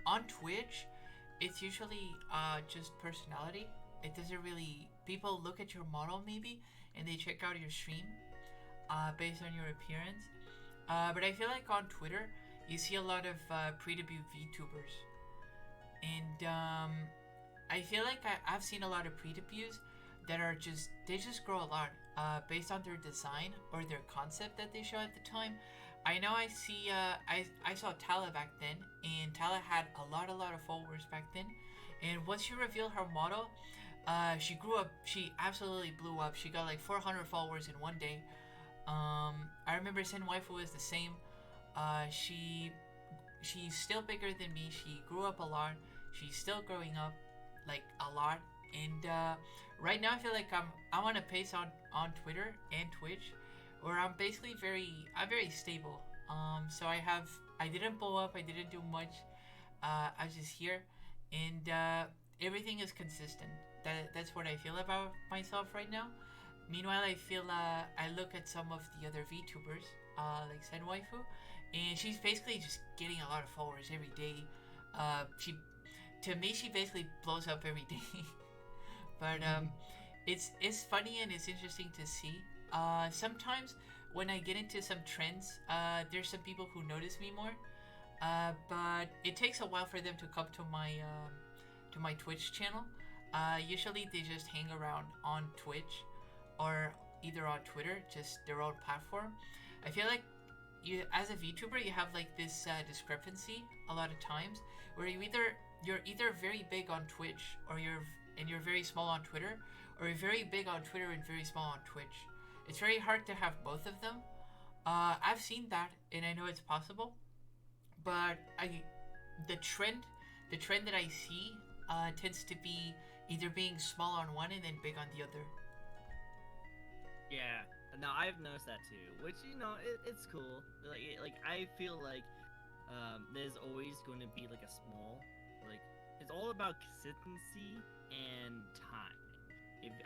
on Twitch, it's usually just personality. It doesn't really, people look at your model maybe, and they check out your stream based on your appearance. But I feel like on Twitter, you see a lot of pre-debut VTubers. and I feel like I've seen a lot of pre-debuts that are they just grow a lot based on their design or their concept that they show at the time. I know I saw Tala back then, and Tala had a lot of followers back then, and once she revealed her model, she grew up. She absolutely blew up. She got like 400 followers in one day. I remember Sen Waifu was the same. She's still bigger than me. She grew up a lot. She's still growing up, like a lot. And right now, I feel like I'm on a pace on Twitter and Twitch, where I'm basically I'm very stable. So I didn't blow up. I didn't do much. I was just here, and everything is consistent. That's what I feel about myself right now. Meanwhile, I feel I look at some of the other VTubers, like Sen Waifu, and she's basically just getting a lot of followers every day. To me, she basically blows up every day. But it's funny and it's interesting to see. Sometimes when I get into some trends, there's some people who notice me more. But it takes a while for them to come to my Twitch channel. Usually they just hang around on Twitch or either on Twitter, just their own platform. I feel like you, as a VTuber, you have like this discrepancy a lot of times where you're either very big on Twitch or you're very small on Twitter, or you're very big on Twitter and very small on Twitch. It's very hard to have both of them. I've seen that and I know it's possible, but the trend that I see tends to be either being small on one and then big on the other. Yeah, no, I've noticed that too. Which it's cool. Like I feel like there's always going to be like a small, like it's all about consistency and time.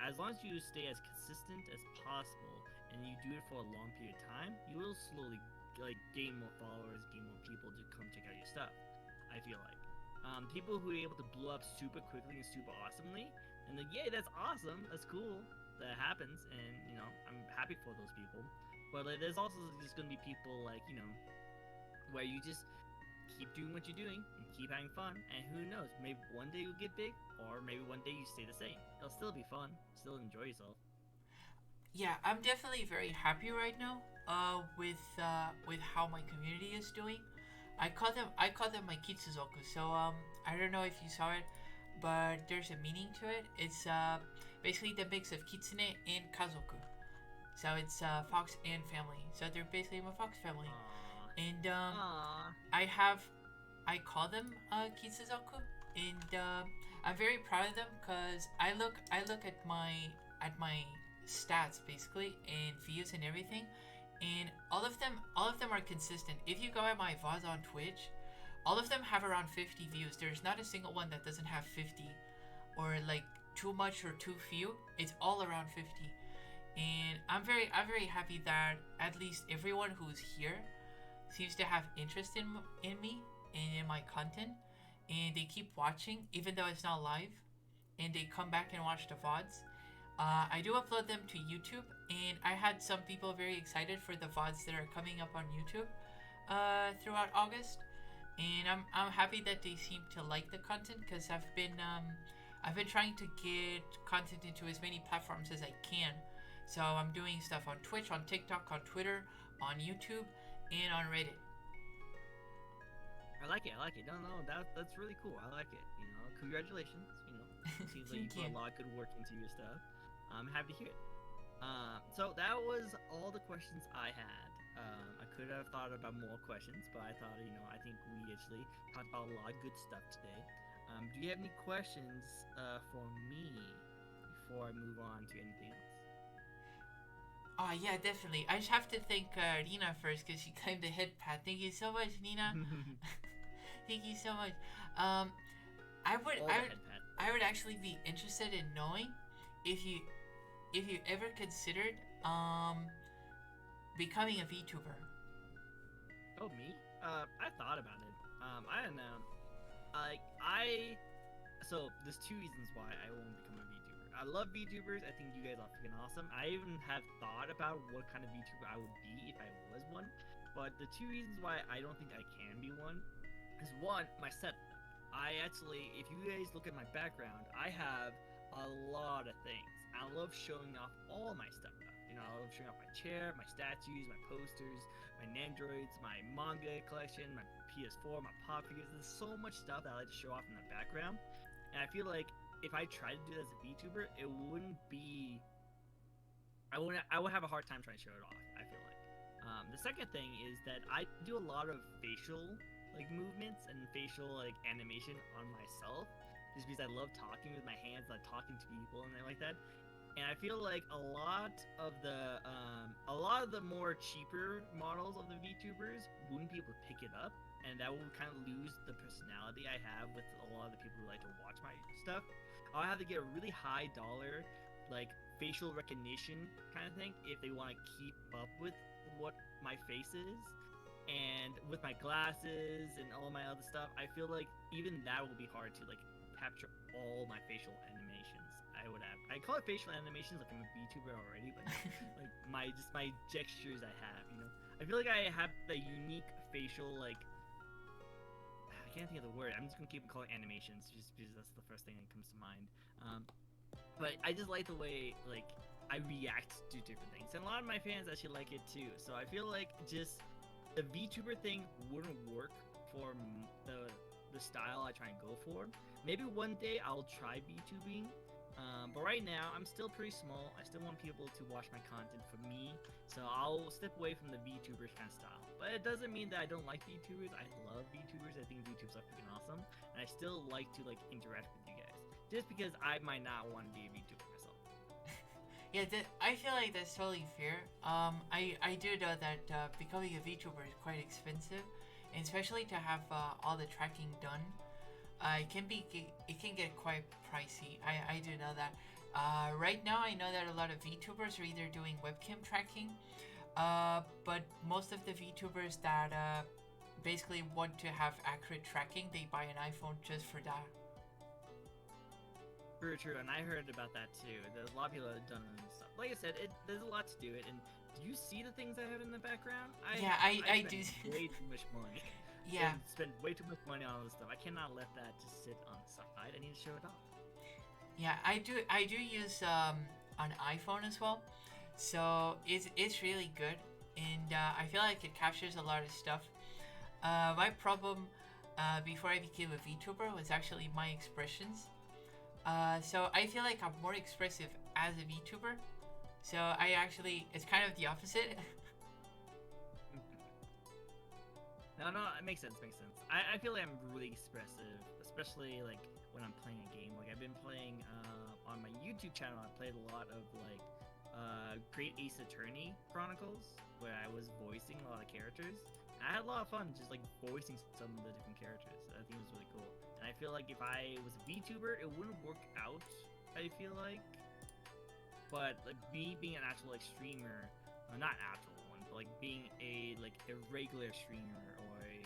As long as you stay as consistent as possible and you do it for a long period of time, you will slowly like gain more followers, gain more people to come check out your stuff. I feel like people who are able to blow up super quickly and super awesomely, and like, yay, that's awesome, that's cool, that happens, and I'm happy for those people. But like, there's also just gonna be people like where you just keep doing what you're doing and keep having fun, and who knows, maybe one day you'll get big, or maybe one day you stay the same. It'll still be fun, still enjoy yourself. Yeah, I'm definitely very happy right now with how my community is doing. I call them my Kitsuzoku. So I don't know if you saw it, but there's a meaning to it. It's basically the mix of kitsune and kazoku. So it's fox and family. So they're basically my fox family. Aww. And Aww. I call them Kitsuzoku, and I'm very proud of them because I look at my stats basically and views and everything, and all of them are consistent. If you go at my VODs on Twitch, all of them have around 50 views. There's not a single one that doesn't have 50 or like too much or too few. It's all around 50. And I'm very happy that at least everyone who's here seems to have interest in me and in my content, and they keep watching even though it's not live, and they come back and watch the VODs. I do upload them to YouTube, and I had some people very excited for the VODs that are coming up on YouTube throughout August, and I'm happy that they seem to like the content because I've been trying to get content into as many platforms as I can. So I'm doing stuff on Twitch, on TikTok, on Twitter, on YouTube, and on Reddit. I like it. No, that's really cool. I like it. Congratulations. Seems like you put a lot of good work into your stuff. I'm happy to hear it. So that was all the questions I had. I could have thought about more questions, but I thought, I think we actually talked about a lot of good stuff today. Do you have any questions for me before I move on to anything else? Oh yeah, definitely. I just have to thank Rina first because she claimed the head pad. Thank you so much, Nina. Thank you so much. I would actually be interested in knowing if you ever considered becoming a VTuber. Oh, me? I thought about it. I don't know. So there's two reasons why I won't become a VTuber. I love VTubers. I think you guys are freaking awesome. I even have thought about what kind of VTuber I would be if I was one. But the two reasons why I don't think I can be one is, one, my setup. I actually, if you guys look at my background, I have a lot of things. I love showing off all my stuff. You know, I love showing off my chair, my statues, my posters, my Nandroids, my manga collection, my PS4, my pop figures. There's so much stuff that I like to show off in the background. And I feel like if I tried to do that as a VTuber, it wouldn't be. I would have a hard time trying to show it off. I feel like. The second thing is that I do a lot of facial like movements and facial like animation on myself, just because I love talking with my hands, like talking to people and like that. And I feel like a lot of the more cheaper models of the VTubers wouldn't be able to pick it up, and that would kind of lose the personality I have with a lot of the people who like to watch my stuff. I'll have to get a really high dollar, like facial recognition kind of thing if they want to keep up with what my face is. And with my glasses and all my other stuff, I feel like even that will be hard to like capture all my facial animations I would have. I call it facial animations like I'm a VTuber already, but like my gestures I have, you know. I feel like I have the unique facial like I can't think of the word. I'm just gonna keep calling it animations just because that's the first thing that comes to mind. But I just like the way like I react to different things, and a lot of my fans actually like it too. So I feel like just the VTuber thing wouldn't work for the style I try and go for. Maybe one day I'll try VTubing, but right now I'm still pretty small. I still want people to watch my content for me, so I'll step away from the VTubers kind of style. But it doesn't mean that I don't like VTubers. I love VTubers. I think VTubers are freaking awesome, and I still like to like interact with you guys. Just because I might not want to be a VTuber myself. Yeah, I feel like that's totally fair. I do know that becoming a VTuber is quite expensive, and especially to have all the tracking done, it can get quite pricey. I do know that. Right now, I know that a lot of VTubers are either doing webcam tracking, but most of the VTubers that basically want to have accurate tracking, they buy an iPhone just for that. True, and I heard about that too. There's a lot of people that have done it and stuff. Like I said, there's a lot to do it. And do you see the things I have in the background? I do. Way too much money. Yeah. Spend way too much money on all this stuff. I cannot let that just sit on the side. I need to show it off. Yeah, I do use an iPhone as well, so it's really good, and I feel like it captures a lot of stuff. My problem before I became a VTuber was actually my expressions. So I feel like I'm more expressive as a VTuber. So it's kind of the opposite. No, it makes sense. I feel like I'm really expressive, especially like when I'm playing a game. Like I've been playing on my YouTube channel. I played a lot of like Great Ace Attorney Chronicles, where I was voicing a lot of characters. And I had a lot of fun just like voicing some of the different characters. I think it was really cool. And I feel like if I was a VTuber, it wouldn't work out. I feel like, but like me being an actual like streamer, not actual one, but like being a regular streamer or a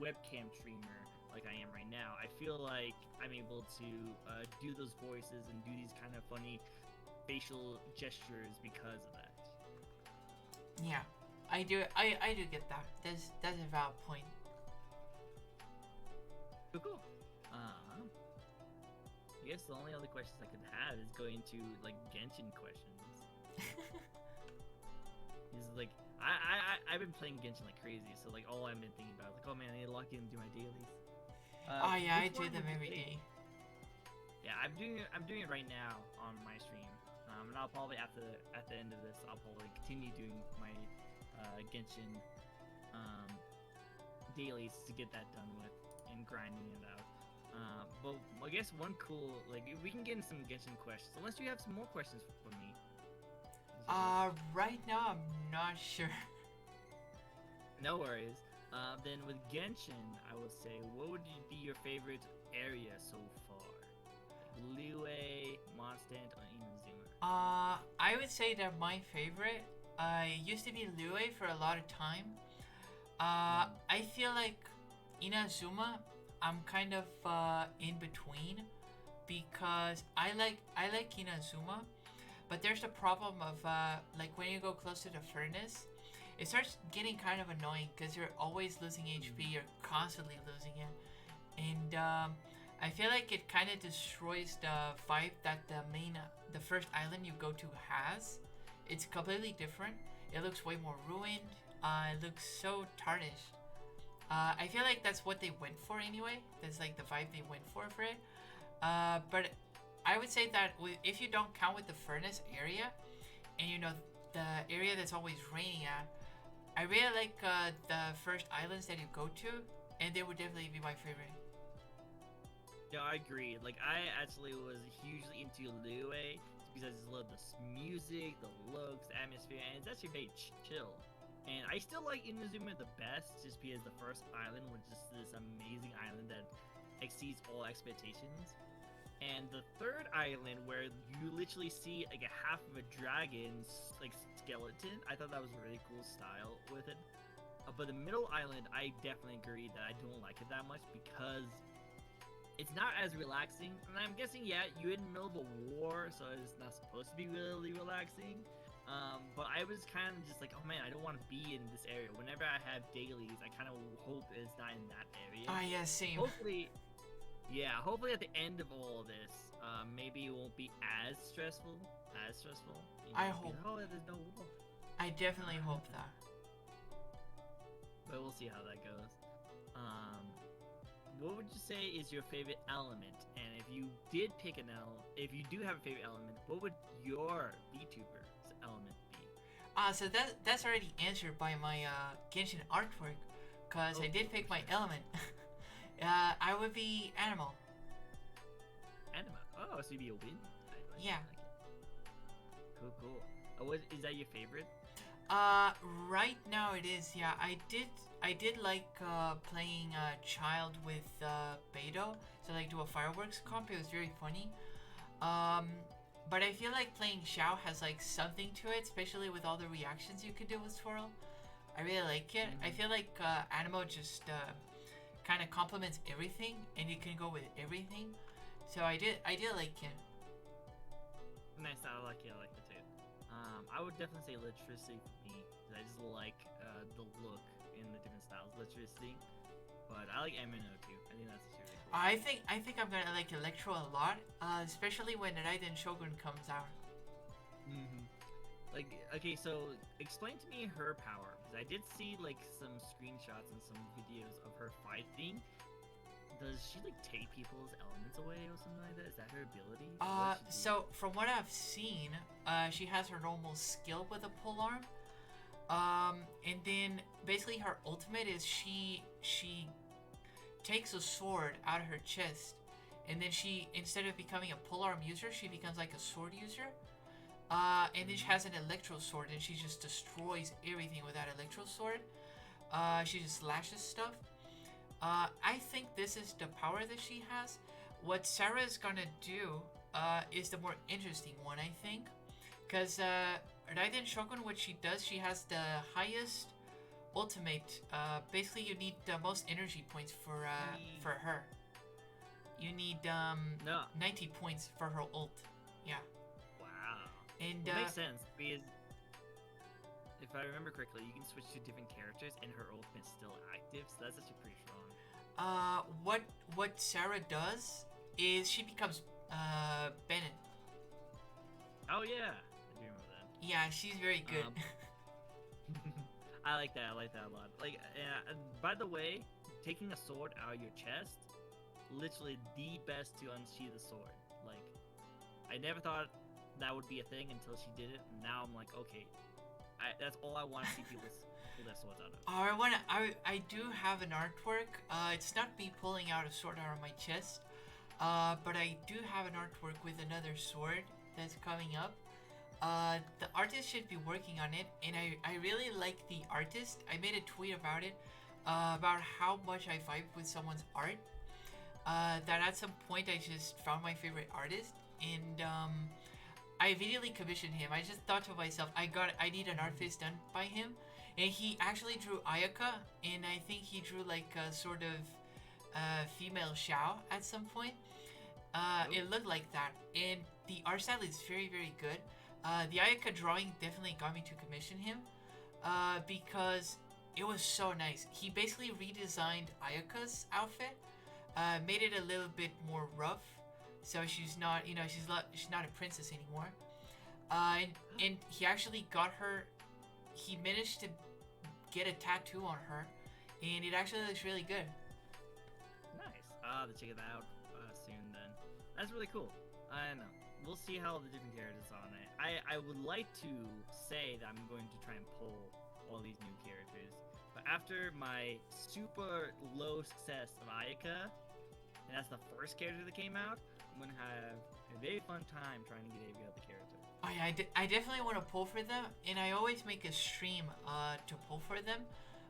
webcam streamer like I am right now, I feel like I'm able to do those voices and do these kind of funny facial gestures because of that. Yeah, I do get that. That's a valid point. Cool. I guess the only other questions I could have is going to like Genshin questions. Is like I've been playing Genshin like crazy, so like all I've been thinking about is like, oh man, I need to lock in and do my dailies. Oh yeah, I do them every day. Yeah, I'm doing it right now on my stream. And I'll probably at the end of this, I'll probably continue doing my Genshin dailies to get that done with and grinding it out. But I guess one cool, like, we can get into some Genshin questions, unless you have some more questions for me. Right now I'm not sure. No worries. Then with Genshin, I would say, what would be your favorite area so far? Like Liyue, Mondstadt, or Inazuma? I would say that my favorite, it used to be Liyue for a lot of time. I feel like Inazuma, I'm kind of in between, because I like Inazuma, but there's the problem of like when you go close to the furnace, it starts getting kind of annoying because you're always losing HP, you're constantly losing it, and I feel like it kind of destroys the vibe that the first island you go to has. It's completely different. It looks way more ruined. It looks so tarnished. I feel like that's what they went for anyway. That's like the vibe they went for it. But I would say that if you don't count with the furnace area, and the area that's always raining at, I really like the first islands that you go to, and they would definitely be my favorite. Yeah, I agree. Like, I actually was hugely into Liyue because I just love the music, the looks, the atmosphere, and it's actually very chill. And I still like Inazuma the best just because the first island was just this amazing island that exceeds all expectations. And the third island where you literally see like a half of a dragon's like skeleton, I thought that was a really cool style with it. But the middle island, I definitely agree that I don't like it that much because it's not as relaxing. And I'm guessing, yeah, you're in the middle of a war, so it's not supposed to be really relaxing. But I was kind of just like, oh man, I don't want to be in this area. Whenever I have dailies, I kind of hope it's not in that area. Yeah, same. Hopefully at the end of all of this, maybe it won't be as stressful. I hope. There's no war. I definitely hope that. But we'll see how that goes. What would you say is your favorite element? And if you did pick if you do have a favorite element, what would your VTuber element be? So that's already answered by my Genshin artwork, cause I did pick my element. I would be animal. Anima. Oh, so you'd be a wind. Yeah. Cool. Is that your favorite? Right now it is. Yeah, I did like playing child with Beto, so like do a fireworks comp. It was very funny. But I feel like playing Xiao has like something to it, especially with all the reactions you can do with Swirl. I really like it. I feel like Animo just kind of complements everything, and you can go with everything. So I did like it. Nice, I like it too. I would definitely say electricity for me. I just like the look in the different styles, electricity. But I like Amino too. I think that's really cool. I think I'm gonna like Electro a lot, especially when Raiden Shogun comes out. Like, okay, so explain to me her power, because I did see like some screenshots and some videos of her fighting. Does she like take people's elements away or something like that? Is that her ability? So from what I've seen, she has her normal skill with a polearm. And then basically her ultimate is she takes a sword out of her chest, and then she, instead of becoming a polearm user, she becomes like a sword user. And then she has an electro sword, and she just destroys everything with that electro sword. She just slashes stuff. I think this is the power that she has. What Sarah is gonna do is the more interesting one, I think. Because Raiden Shogun, what she does, she has the highest ultimate. Basically, you need the most energy points for her. You need 90 points for her ult. Yeah. Wow. And it makes sense, because if I remember correctly, you can switch to different characters and her ultimate is still active, so that's actually pretty strong. What Sarah does is she becomes Bennett. Oh yeah, I do remember that. Yeah, she's very good. I like that a lot. Like, by the way, taking a sword out of your chest, literally the best to unsheath the sword. Like, I never thought that would be a thing until she did it, and now I'm like, okay, that's all I want to see people pull their swords out of. I do have an artwork. It's not me pulling out a sword out of my chest, but I do have an artwork with another sword that's coming up. The artist should be working on it, and I really like the artist. I made a tweet about it, about how much I vibe with someone's art. That at some point I just found my favorite artist, and I immediately commissioned him. I just thought to myself, I need an art piece done by him, and he actually drew Ayaka, and I think he drew like a sort of female Xiao at some point. It looked like that, and the art style is very, very good. The Ayaka drawing definitely got me to commission him, because it was so nice. He basically redesigned Ayaka's outfit, made it a little bit more rough, so she's not, she's not a princess anymore. And he actually got her. He managed to get a tattoo on her, and it actually looks really good. Nice. I'll have to check it out soon then. That's really cool. I don't know. We'll see how the different characters on it. I would like to say that I'm going to try and pull all these new characters, but after my super low success of Ayaka, and that's the first character that came out, I'm gonna have a very fun time trying to get every other character. Oh yeah, I definitely want to pull for them, and I always make a stream to pull for them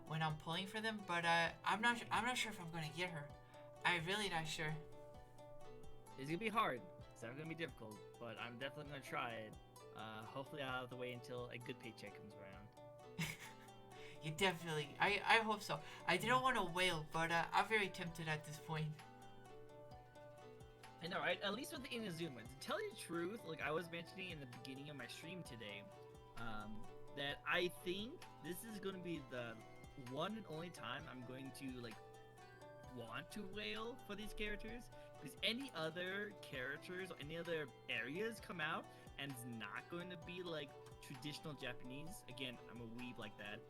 when I'm pulling for them. But I'm not sure if I'm gonna get her. I'm really not sure. It's gonna be hard. It's not gonna be difficult, but I'm definitely gonna try it. Hopefully I'll have to wait until a good paycheck comes around. You definitely. I hope so. I didn't want to wail, but I'm very tempted at this point. I know, right? At least with the Inazuma. To tell you the truth, like I was mentioning in the beginning of my stream today, that I think this is going to be the one and only time I'm going to like want to wail for these characters. Because any other characters or any other areas come out and it's not going to be like traditional Japanese. Again, I'm a weeb like that.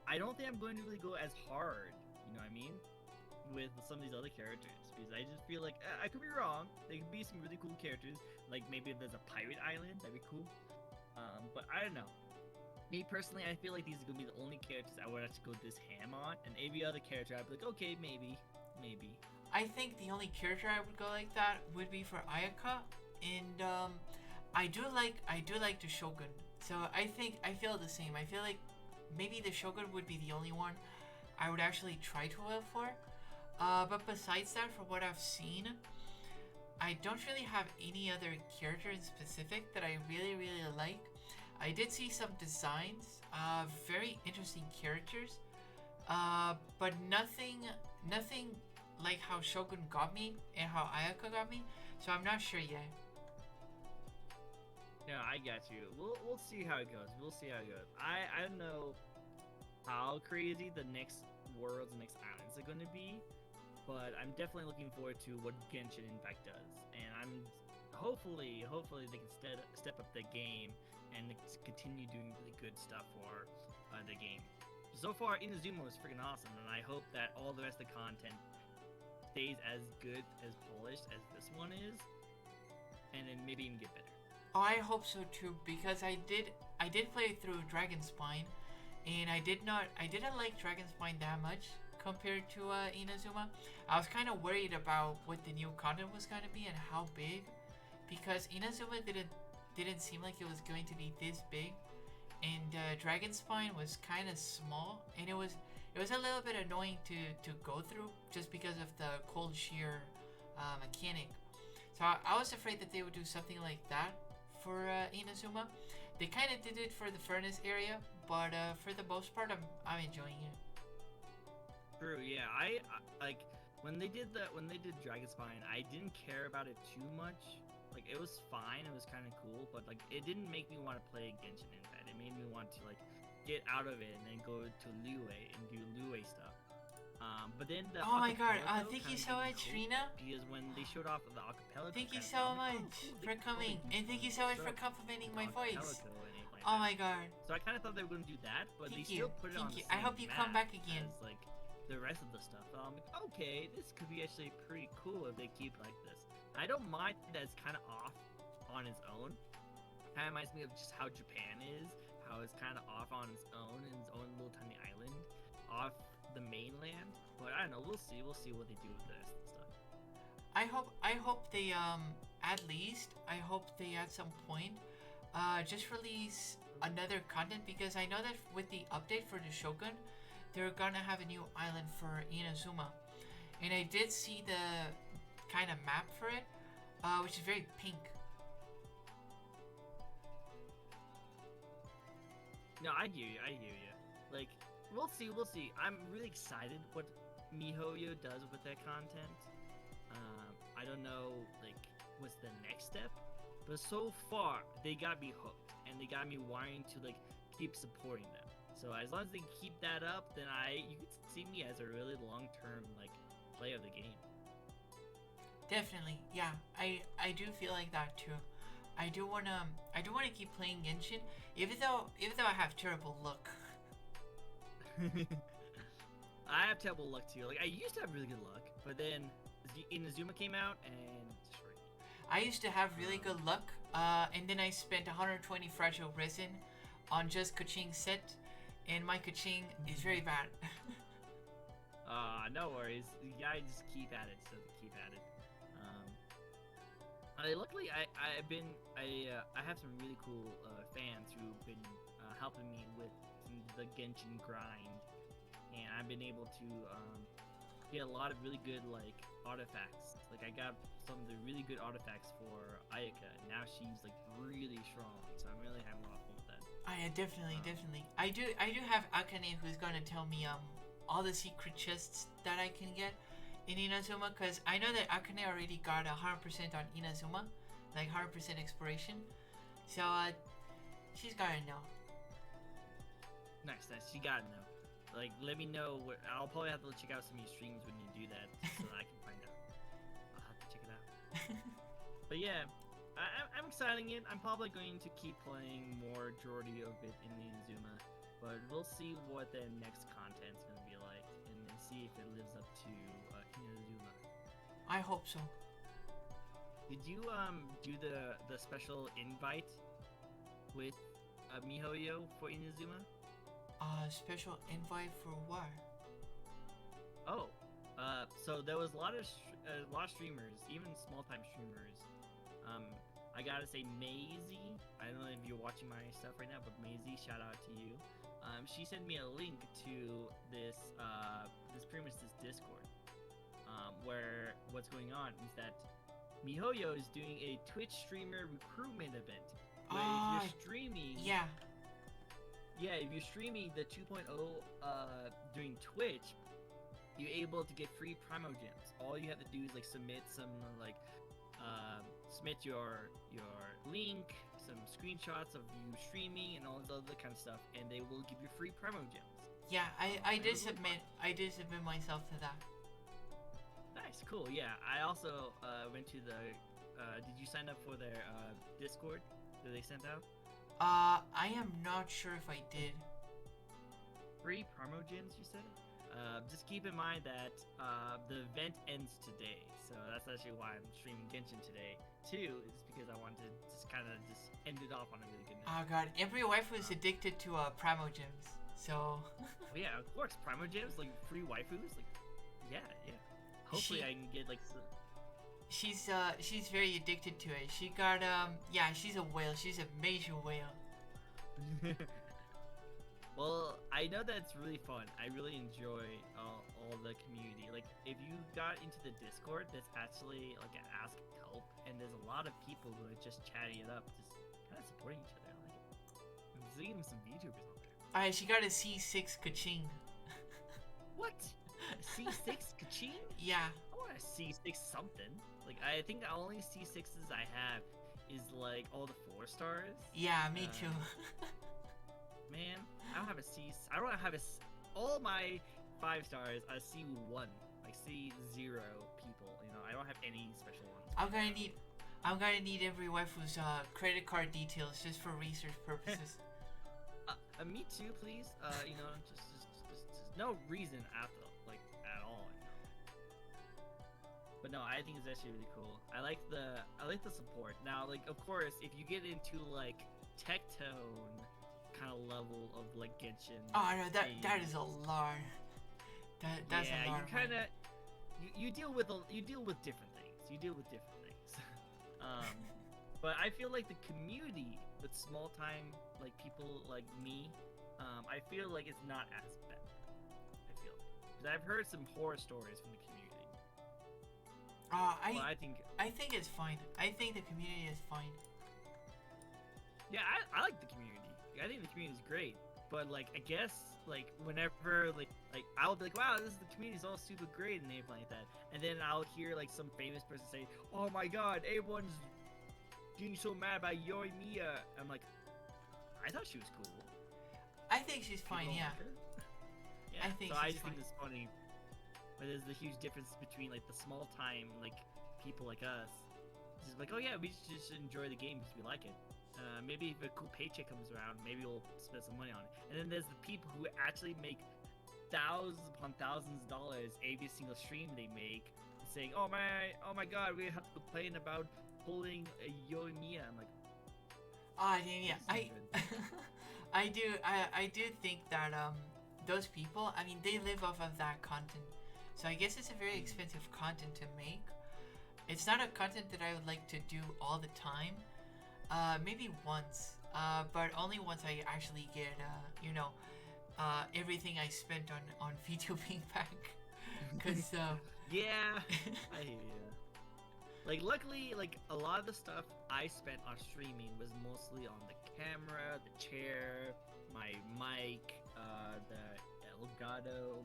I don't think I'm going to really go as hard. You know what I mean? With some of these other characters, because I just feel like I could be wrong. There could be some really cool characters, like maybe if there's a pirate island, that'd be cool. But I don't know. Me personally, I feel like these are gonna be the only characters I would actually go this ham on, and every other character I'd be like, okay, maybe. I think the only character I would go like that would be for Ayaka, and I do like the Shogun. So I feel the same. I feel like maybe the Shogun would be the only one I would actually try to wail for. But besides that, from what I've seen, I don't really have any other character in specific that I really like. I did see some designs, very interesting characters, but nothing like how Shogun got me and how Ayaka got me. So I'm not sure yet. No, I got you. We'll see how it goes. I don't know how crazy the next worlds and next islands are going to be, but I'm definitely looking forward to what Genshin Impact does, and I'm hopefully they can step up the game and continue doing really good stuff for the game. So far, Inazuma was freaking awesome, and I hope that all the rest of the content stays as good, as polished as this one is, and then maybe even get better. Oh, I hope so too, because I did play through Dragon Spine, and I didn't like Dragon Spine that much compared to Inazuma. I was kind of worried about what the new content was going to be and how big, because Inazuma didn't seem like it was going to be this big, and Dragon Spine was kind of small, and it was a little bit annoying to go through just because of the cold shear mechanic. So I was afraid that they would do something like that for Inazuma. They kind of did it for the furnace area, but for the most part, I'm enjoying it. True, yeah. I like when they did Dragon Spine, I didn't care about it too much. Like it was fine, it was kind of cool, but like it didn't make me want to play Genshin Impact. It made me want to like get out of it and then go to Liyue and do Liyue stuff. But then the oh my god, acapella thank you kinda so gave me much, hope, Rina. because when they showed off the acapella, Thank you kind of, so I'm like, much oh, cool, for coming, and thank you so much for complimenting my voice. Oh my god. So I kind of thought they were going to do that, but Thank they you. still put it on the I same hope you come map back again. as, like, the rest of the stuff. I'm like, okay, this could be actually pretty cool if they keep like this. I don't mind that it's kind of off on its own. Kind of reminds me of just how Japan is, how it's kind of off on its own in its own little tiny island, off the mainland. But I don't know. We'll see what they do with the rest of the stuff. I hope they at some point just release another content, because I know that with the update for the Shogun, they're gonna have a new island for Inazuma, and I did see the kind of map for it, which is very pink. No, I hear you. Like, we'll see. I'm really excited what MiHoYo does with that content. I don't know, like, what's the next step, but so far they got me hooked, and they got me wanting to like keep supporting them. So as long as they keep that up, then you could see me as a really long-term like player of the game. Definitely, yeah. I do feel like that too. I do wanna keep playing Genshin, even though I have terrible luck. I have terrible luck too. Like I used to have really good luck, but then Inazuma came out and destroyed me. I used to have really good luck, and then I spent 120 fragile resin on just Kaching set, and my Kaching is very bad. No worries. You gotta just keep at it. So keep at it. Luckily, I have some really cool fans who've been helping me with the Genshin grind, and I've been able to get a lot of really good like artifacts. Like I got some of the really good artifacts for Ayaka. Now she's like really strong, so I'm really having a lot of fun with that. Definitely. I do have Akane who's gonna tell me all the secret chests that I can get in Inazuma, because I know that Akane already got 100% on Inazuma, like 100% exploration. So she's gotta know. Nice. You gotta know. Like, let me know. I'll probably have to check out some of your streams when you do that, so that I can find out. I'll have to check it out. But yeah, I'm exciting it. I'm probably going to keep playing more majority of it in the Inazuma, but we'll see what the next content's gonna be like, and see if it lives up to Inazuma. I hope so. Did you do the special invite with MiHoYo for Inazuma? Special invite for what? Oh, so there was a lot of streamers, even small time streamers. I gotta say, Maisie. I don't know if you're watching my stuff right now, but Maisie, shout out to you. She sent me a link to this pretty much this Discord, where what's going on is that MiHoYo is doing a Twitch streamer recruitment event. Where if you're streaming, yeah, if you're streaming the 2.0 during Twitch, you're able to get free Primo Gems. All you have to do is like submit your link, some screenshots of you streaming, and all this other kind of stuff, and they will give you free Primo Gems. Yeah, I did submit myself to that. Nice, cool. Yeah, I also went to the. Did you sign up for their Discord that they sent out? I am not sure if I did. Free Primo Gems, you said? Just keep in mind that the event ends today, so that's actually why I'm streaming Genshin today. Too, is because I wanted to just kind of end it off on a really good note. Oh god, every waifu is addicted to Primo Gems, so... Yeah, of course, Primo Gems, like free waifus, like, yeah. Hopefully I can get like some... She's very addicted to it. She got, she's a whale. She's a major whale. Well, I know that it's really fun. I really enjoy all the community. Like, if you got into the Discord, there's actually like an Ask Help, and there's a lot of people who are just chatting it up, just kind of supporting each other. Like, I'm seeing some VTubers on there. Alright, she got a C6 Kaching. What? A C6 Kaching? Yeah. I want a C6 something. Like, I think the only C6s I have is like all the 4 stars. Yeah, me too. Man, I don't have a C. I don't have all my 5 stars are C1, like C0 people. You know, I don't have any special ones. I'm gonna need every waifu's credit card details just for research purposes. Me too, please. You know, just no reason at all. You know. But no, I think it's actually really cool. I like the support. Now, like, of course, if you get into like Tectone kind of level of like Genshin. Oh no, that is a lot. That's a lot. You kind of you deal with different things. But I feel like the community with small time like people like me, I feel like it's not as bad. Because I've heard some horror stories from the community. I think it's fine. I think the community is fine. Yeah, I like the community. I think the community is great, but like I guess like whenever like I'll be like, wow, the community's all super great and everything like that, and then I'll hear like some famous person say, oh my god, everyone's getting so mad about Yoi Mia. I'm like, I thought she was cool. I think she's fine. Yeah. I just think it's funny, but there's the huge difference between like the small time like people like us, just like, oh yeah, we just enjoy the game because we like it. Maybe if a cool paycheck comes around, maybe we'll spend some money on it. And then there's the people who actually make thousands upon thousands of dollars every single stream they make, saying, oh my god, we have to complain about pulling a Yoimiya. I'm like, yeah, I do think that those people, I mean, they live off of that content, so I guess it's a very expensive content to make. It's not a content that I would like to do all the time. Maybe once, but only once I actually get everything I spent on VTubing back. Cause yeah, I hear you. Like, luckily, like, a lot of the stuff I spent on streaming was mostly on the camera, the chair, my mic, the Elgato,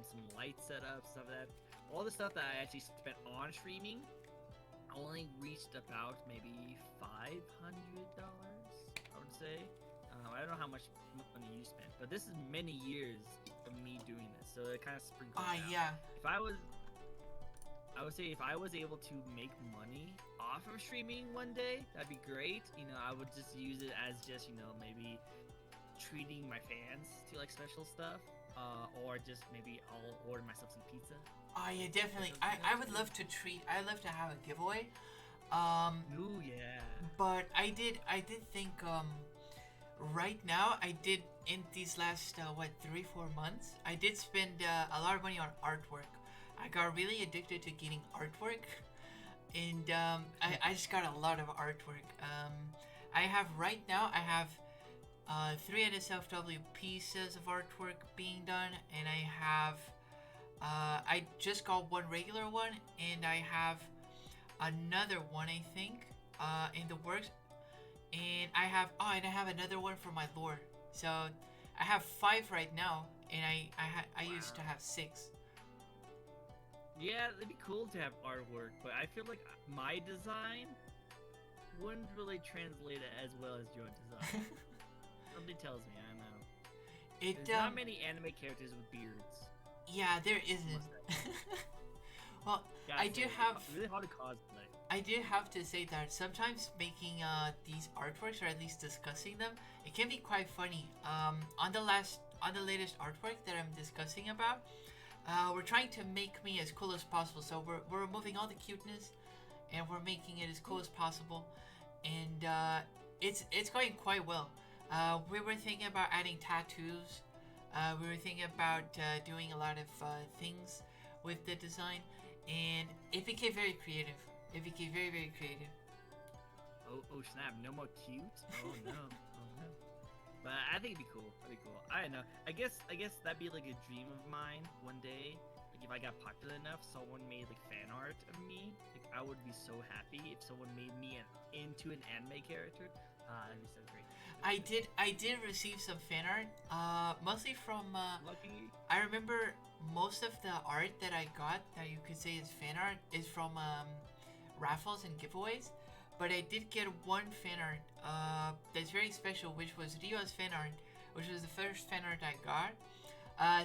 some light setup, stuff like that. All the stuff that I actually spent on streaming only reached about maybe $500, I would say. I don't know how much money you spent, but this is many years of me doing this, so it kind of sprinkled out. Yeah. I would say if I was able to make money off of streaming one day, that'd be great. You know, I would just use it as just, you know, maybe treating my fans to like special stuff, or just maybe I'll order myself some pizza. Yeah, definitely. I would love to I'd love to have a giveaway. Ooh, yeah. But I did think right now I did in these last 3-4 months I did spend a lot of money on artwork. I got really addicted to getting artwork, and I just got a lot of artwork. I have 3 NSFW pieces of artwork being done, and I just got one regular one, and I have another one, I think, in the works, and I have another one for my lore. So I have 5 right now, and I used to have 6. Yeah, it'd be cool to have artwork, but I feel like my design wouldn't really translate it as well as your design. Something tells me, I don't know. There's not many anime characters with beards. Yeah, there isn't. Well, I do have. Really hard to cosplay. I do have to say that sometimes making these artworks, or at least discussing them, it can be quite funny. On the latest artwork that I'm discussing about, we're trying to make me as cool as possible. So we're removing all the cuteness, and we're making it as cool as possible, and it's going quite well. We were thinking about adding tattoos. We were thinking about doing a lot of things with the design, and it became very creative. It became very, very creative. Oh snap! No more cute. Oh no. Oh no. But I think it'd be cool. That'd be cool. I don't know. I guess that'd be like a dream of mine one day. Like if I got popular enough, someone made like fan art of me. Like I would be so happy if someone made me into an anime character. That'd be so great. I did receive some fan art. Mostly from. Lucky. I remember most of the art that I got that you could say is fan art is from raffles and giveaways. But I did get one fan art that's very special, which was Rio's fan art, which was the first fan art I got.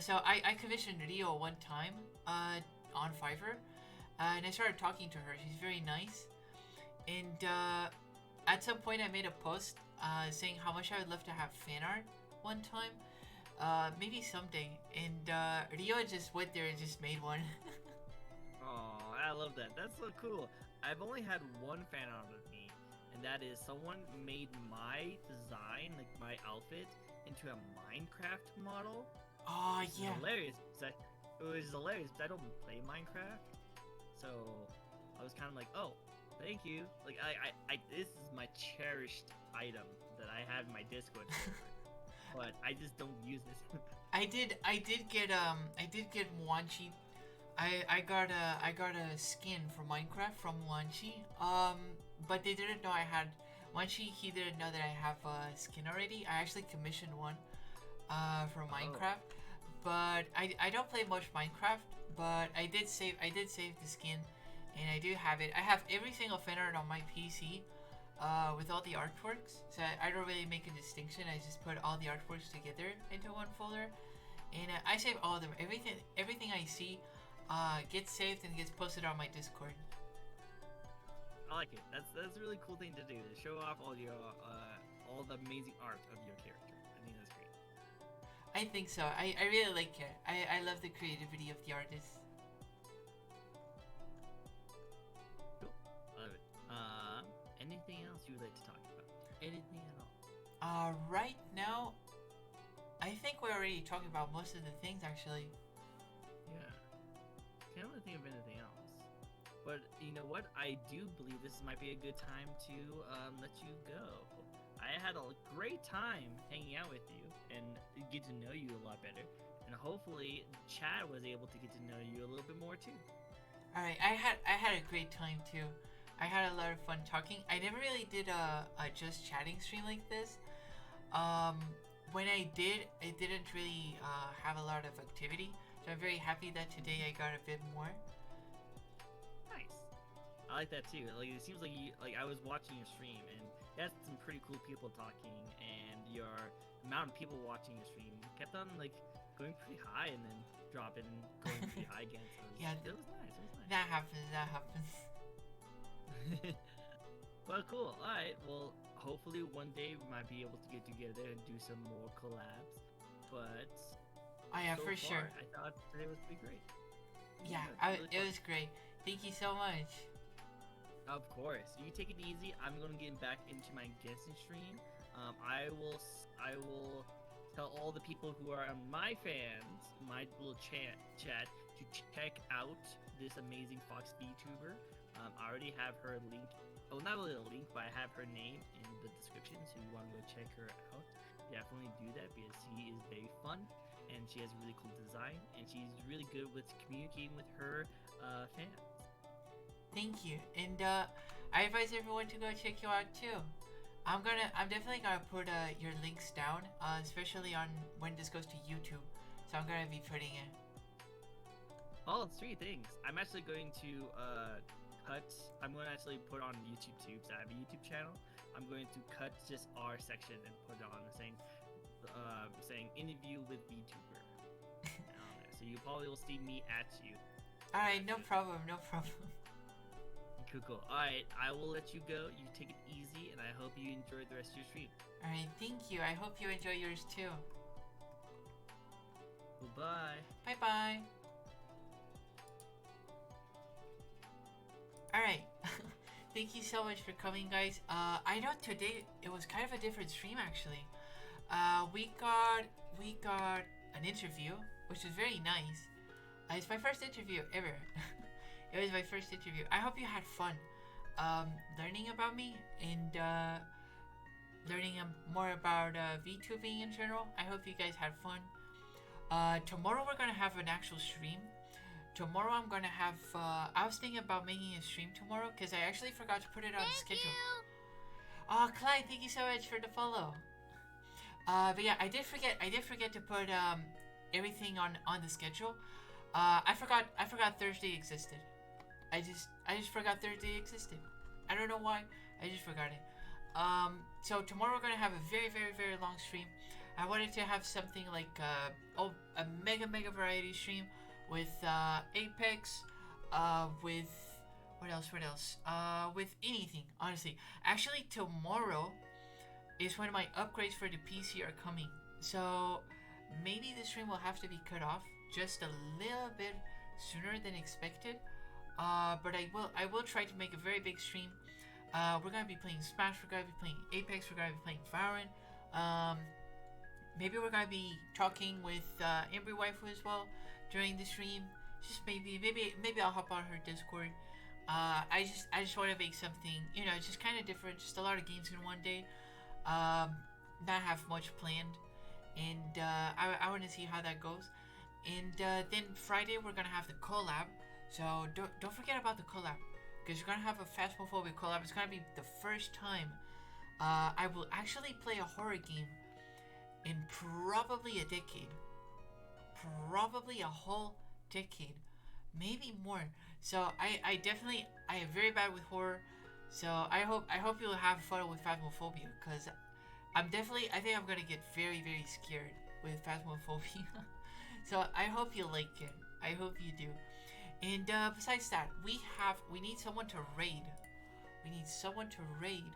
So I commissioned Rio one time on Fiverr, and I started talking to her. She's very nice, and at some point I made a post saying how much I would love to have fan art one time, maybe someday, and Rio just went there and just made one. Oh, I love that. That's so cool. I've only had one fan art of me, and that is someone made my design, like my outfit, into a Minecraft model. Oh yeah. Hilarious. It was hilarious because I don't play Minecraft, so I was kind of like, oh, thank you. Like I this is my cherished item that I have in my Discord server, but I just don't use this. I did get Wanchi. I got a skin for Minecraft from Wanchi. But they didn't know I had Wanchi. He didn't know that I have a skin already. I actually commissioned one for Minecraft. But I don't play much Minecraft. But I did save the skin, and I do have it. I have every single fan art on my PC with all the artworks. So I don't really make a distinction. I just put all the artworks together into one folder, and I save all of them. Everything I see gets saved and gets posted on my Discord. I like it. That's a really cool thing to do. To show off all the amazing art of your character. I think that's great. I think so. I really like it. I love the creativity of the artists. Cool. Love it. Anything else you would like to talk about? Anything at all? Right now, I think we're already talking about most of the things actually. Yeah. Can't really think of anything else. But you know what? I do believe this might be a good time to let you go. I had a great time hanging out with you and get to know you a lot better. And hopefully Chad was able to get to know you a little bit more too. Alright, I had a great time too. I had a lot of fun talking. I never really did a just chatting stream like this. When I did, it didn't really have a lot of activity. So I'm very happy that today I got a bit more. Nice. I like that too. Like it seems like I was watching your stream and you had some pretty cool people talking, and your amount of people watching your stream kept on like going pretty high and then dropping and going pretty high again. So it was nice. It was nice. That happens. Well, cool. Alright, well, hopefully one day we might be able to get together and do some more collabs. But oh yeah, so for far, sure. I thought today was pretty great. Yeah, really it was great. Thank you so much. Of course. You take it easy. I'm gonna get back into my guessing stream. I will tell all the people who are my fans, my little chat, to check out this amazing Fox VTuber. I already have her link. Oh, not really a link, but I have her name in the description. So if you want to go check her out, definitely do that because she is very fun and she has really cool design and she's really good with communicating with her fans. Thank you, and I advise everyone to go check you out too. I'm definitely gonna put your links down, especially on when this goes to YouTube. So I'm gonna be putting it. Oh, 3 things. I'm actually going to I'm going to actually put on YouTube too, because I have a YouTube channel. I'm going to cut just our section and put it on saying interview with VTuber. So you probably will see me at you. All right, no problem. Cool. Alright, I will let you go. You take it easy, and I hope you enjoy the rest of your stream. Alright, thank you. I hope you enjoy yours too. Goodbye. Bye-bye. Alright. Thank you so much for coming, guys. I know today it was kind of a different stream, actually. We got an interview, which was very nice. It's my first interview ever. It was my first interview. I hope you had fun learning about me and learning more about VTubing in general. I hope you guys had fun. Tomorrow we're gonna have an actual stream. Tomorrow I'm gonna have. I was thinking about making a stream tomorrow because I actually forgot to put it on the schedule. Oh, Clyde, thank you so much for the follow. But yeah, I did forget to put everything on the schedule. I forgot Thursday existed. I just forgot Thursday existed. I don't know why. I just forgot it. So tomorrow we're gonna have a very, very, very long stream. I wanted to have something like a mega variety stream with Apex, with what else? With anything, honestly. Actually, tomorrow is when my upgrades for the PC are coming. So maybe the stream will have to be cut off just a little bit sooner than expected. But I will try to make a very big stream. We're gonna be playing Smash, we're gonna be playing Apex, we're gonna be playing Fanart. Maybe we're gonna be talking with Embry Waifu as well during the stream. Just maybe I'll hop on her Discord. I just want to make something, just kind of different, just a lot of games in one day. Not have much planned, and I want to see how that goes. And then Friday we're gonna have the collab. So don't forget about the collab, because we're gonna have a Phasmophobia collab. It's gonna be the first time I will actually play a horror game in probably a decade, probably a whole decade, maybe more. So I am very bad with horror. So I hope you'll have fun with Phasmophobia, because I think I'm gonna get very, very scared with Phasmophobia. So I hope you like it. I hope you do. And besides that, we need someone to raid We need someone to raid.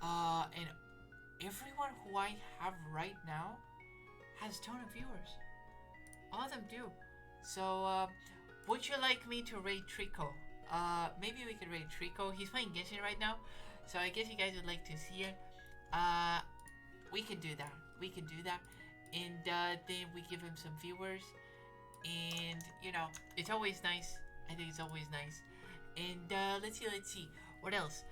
And everyone who I have right now has a ton of viewers. All of them do. So, would you like me to raid Trico? Maybe we could raid Trico. He's playing Genshin right now, so I guess you guys would like to see it. We can do that. We can do that. And then we give him some viewers. And, you know, it's always nice. I think it's always nice. And let's see. What else?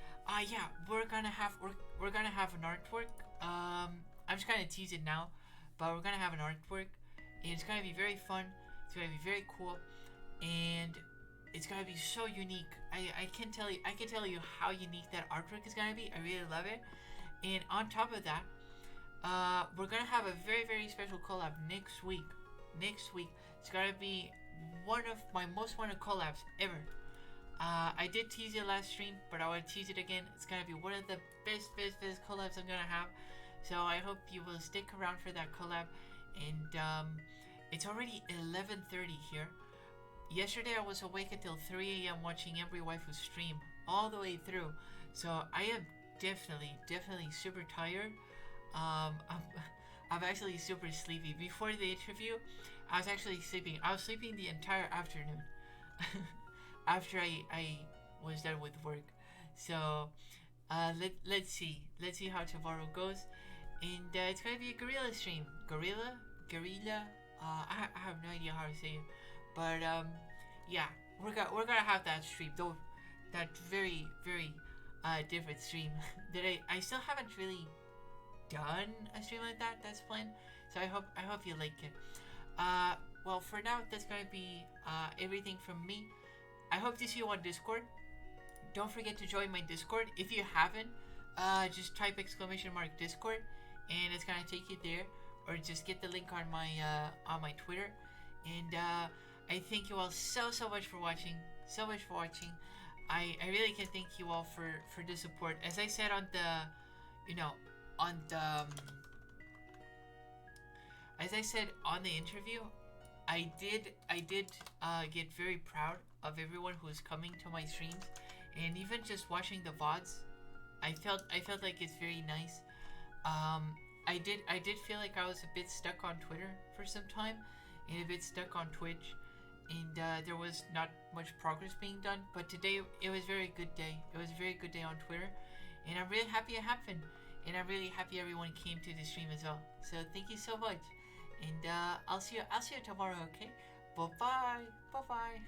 Yeah, we're gonna have an artwork. I'm just gonna tease it now, but we're gonna have an artwork, and it's gonna be very fun. It's gonna be very cool, and it's gonna be so unique. I can tell you how unique that artwork is gonna be. I really love it. And on top of that, we're gonna have a very, very special collab next week. It's gonna be one of my most wanted collabs ever. I did tease it last stream, but I want to tease it again. It's gonna be one of the best collabs I'm gonna have. So I hope you will stick around for that collab. And it's already 11:30 here. Yesterday I was awake until 3 a.m. watching every waifu stream all the way through. So I am definitely super tired. I'm actually super sleepy. Before the interview, I was actually sleeping. I was sleeping the entire afternoon. After I was done with work. So let's see how tomorrow goes. And it's gonna be a gorilla stream. Gorilla. I have no idea how to say it, but yeah, we're gonna have that stream. Though that very different stream that I still haven't really done a stream like that. That's planned. So I hope you like it. Well, for now, that's gonna be everything from me. I hope to see you on Discord. Don't forget to join my Discord. If you haven't, just type !Discord, and it's gonna take you there. Or just get the link on my Twitter. And I thank you all so much for watching. I really can thank you all for the support. As I said on the, as I said on the interview, I did get very proud of everyone who is coming to my streams, and even just watching the VODs, I felt like it's very nice. I did feel like I was a bit stuck on Twitter for some time, and a bit stuck on Twitch, and there was not much progress being done. But today it was a very good day. It was a very good day on Twitter, and I'm really happy it happened, and I'm really happy everyone came to the stream as well. So thank you so much, and I'll see you tomorrow. Okay, bye bye.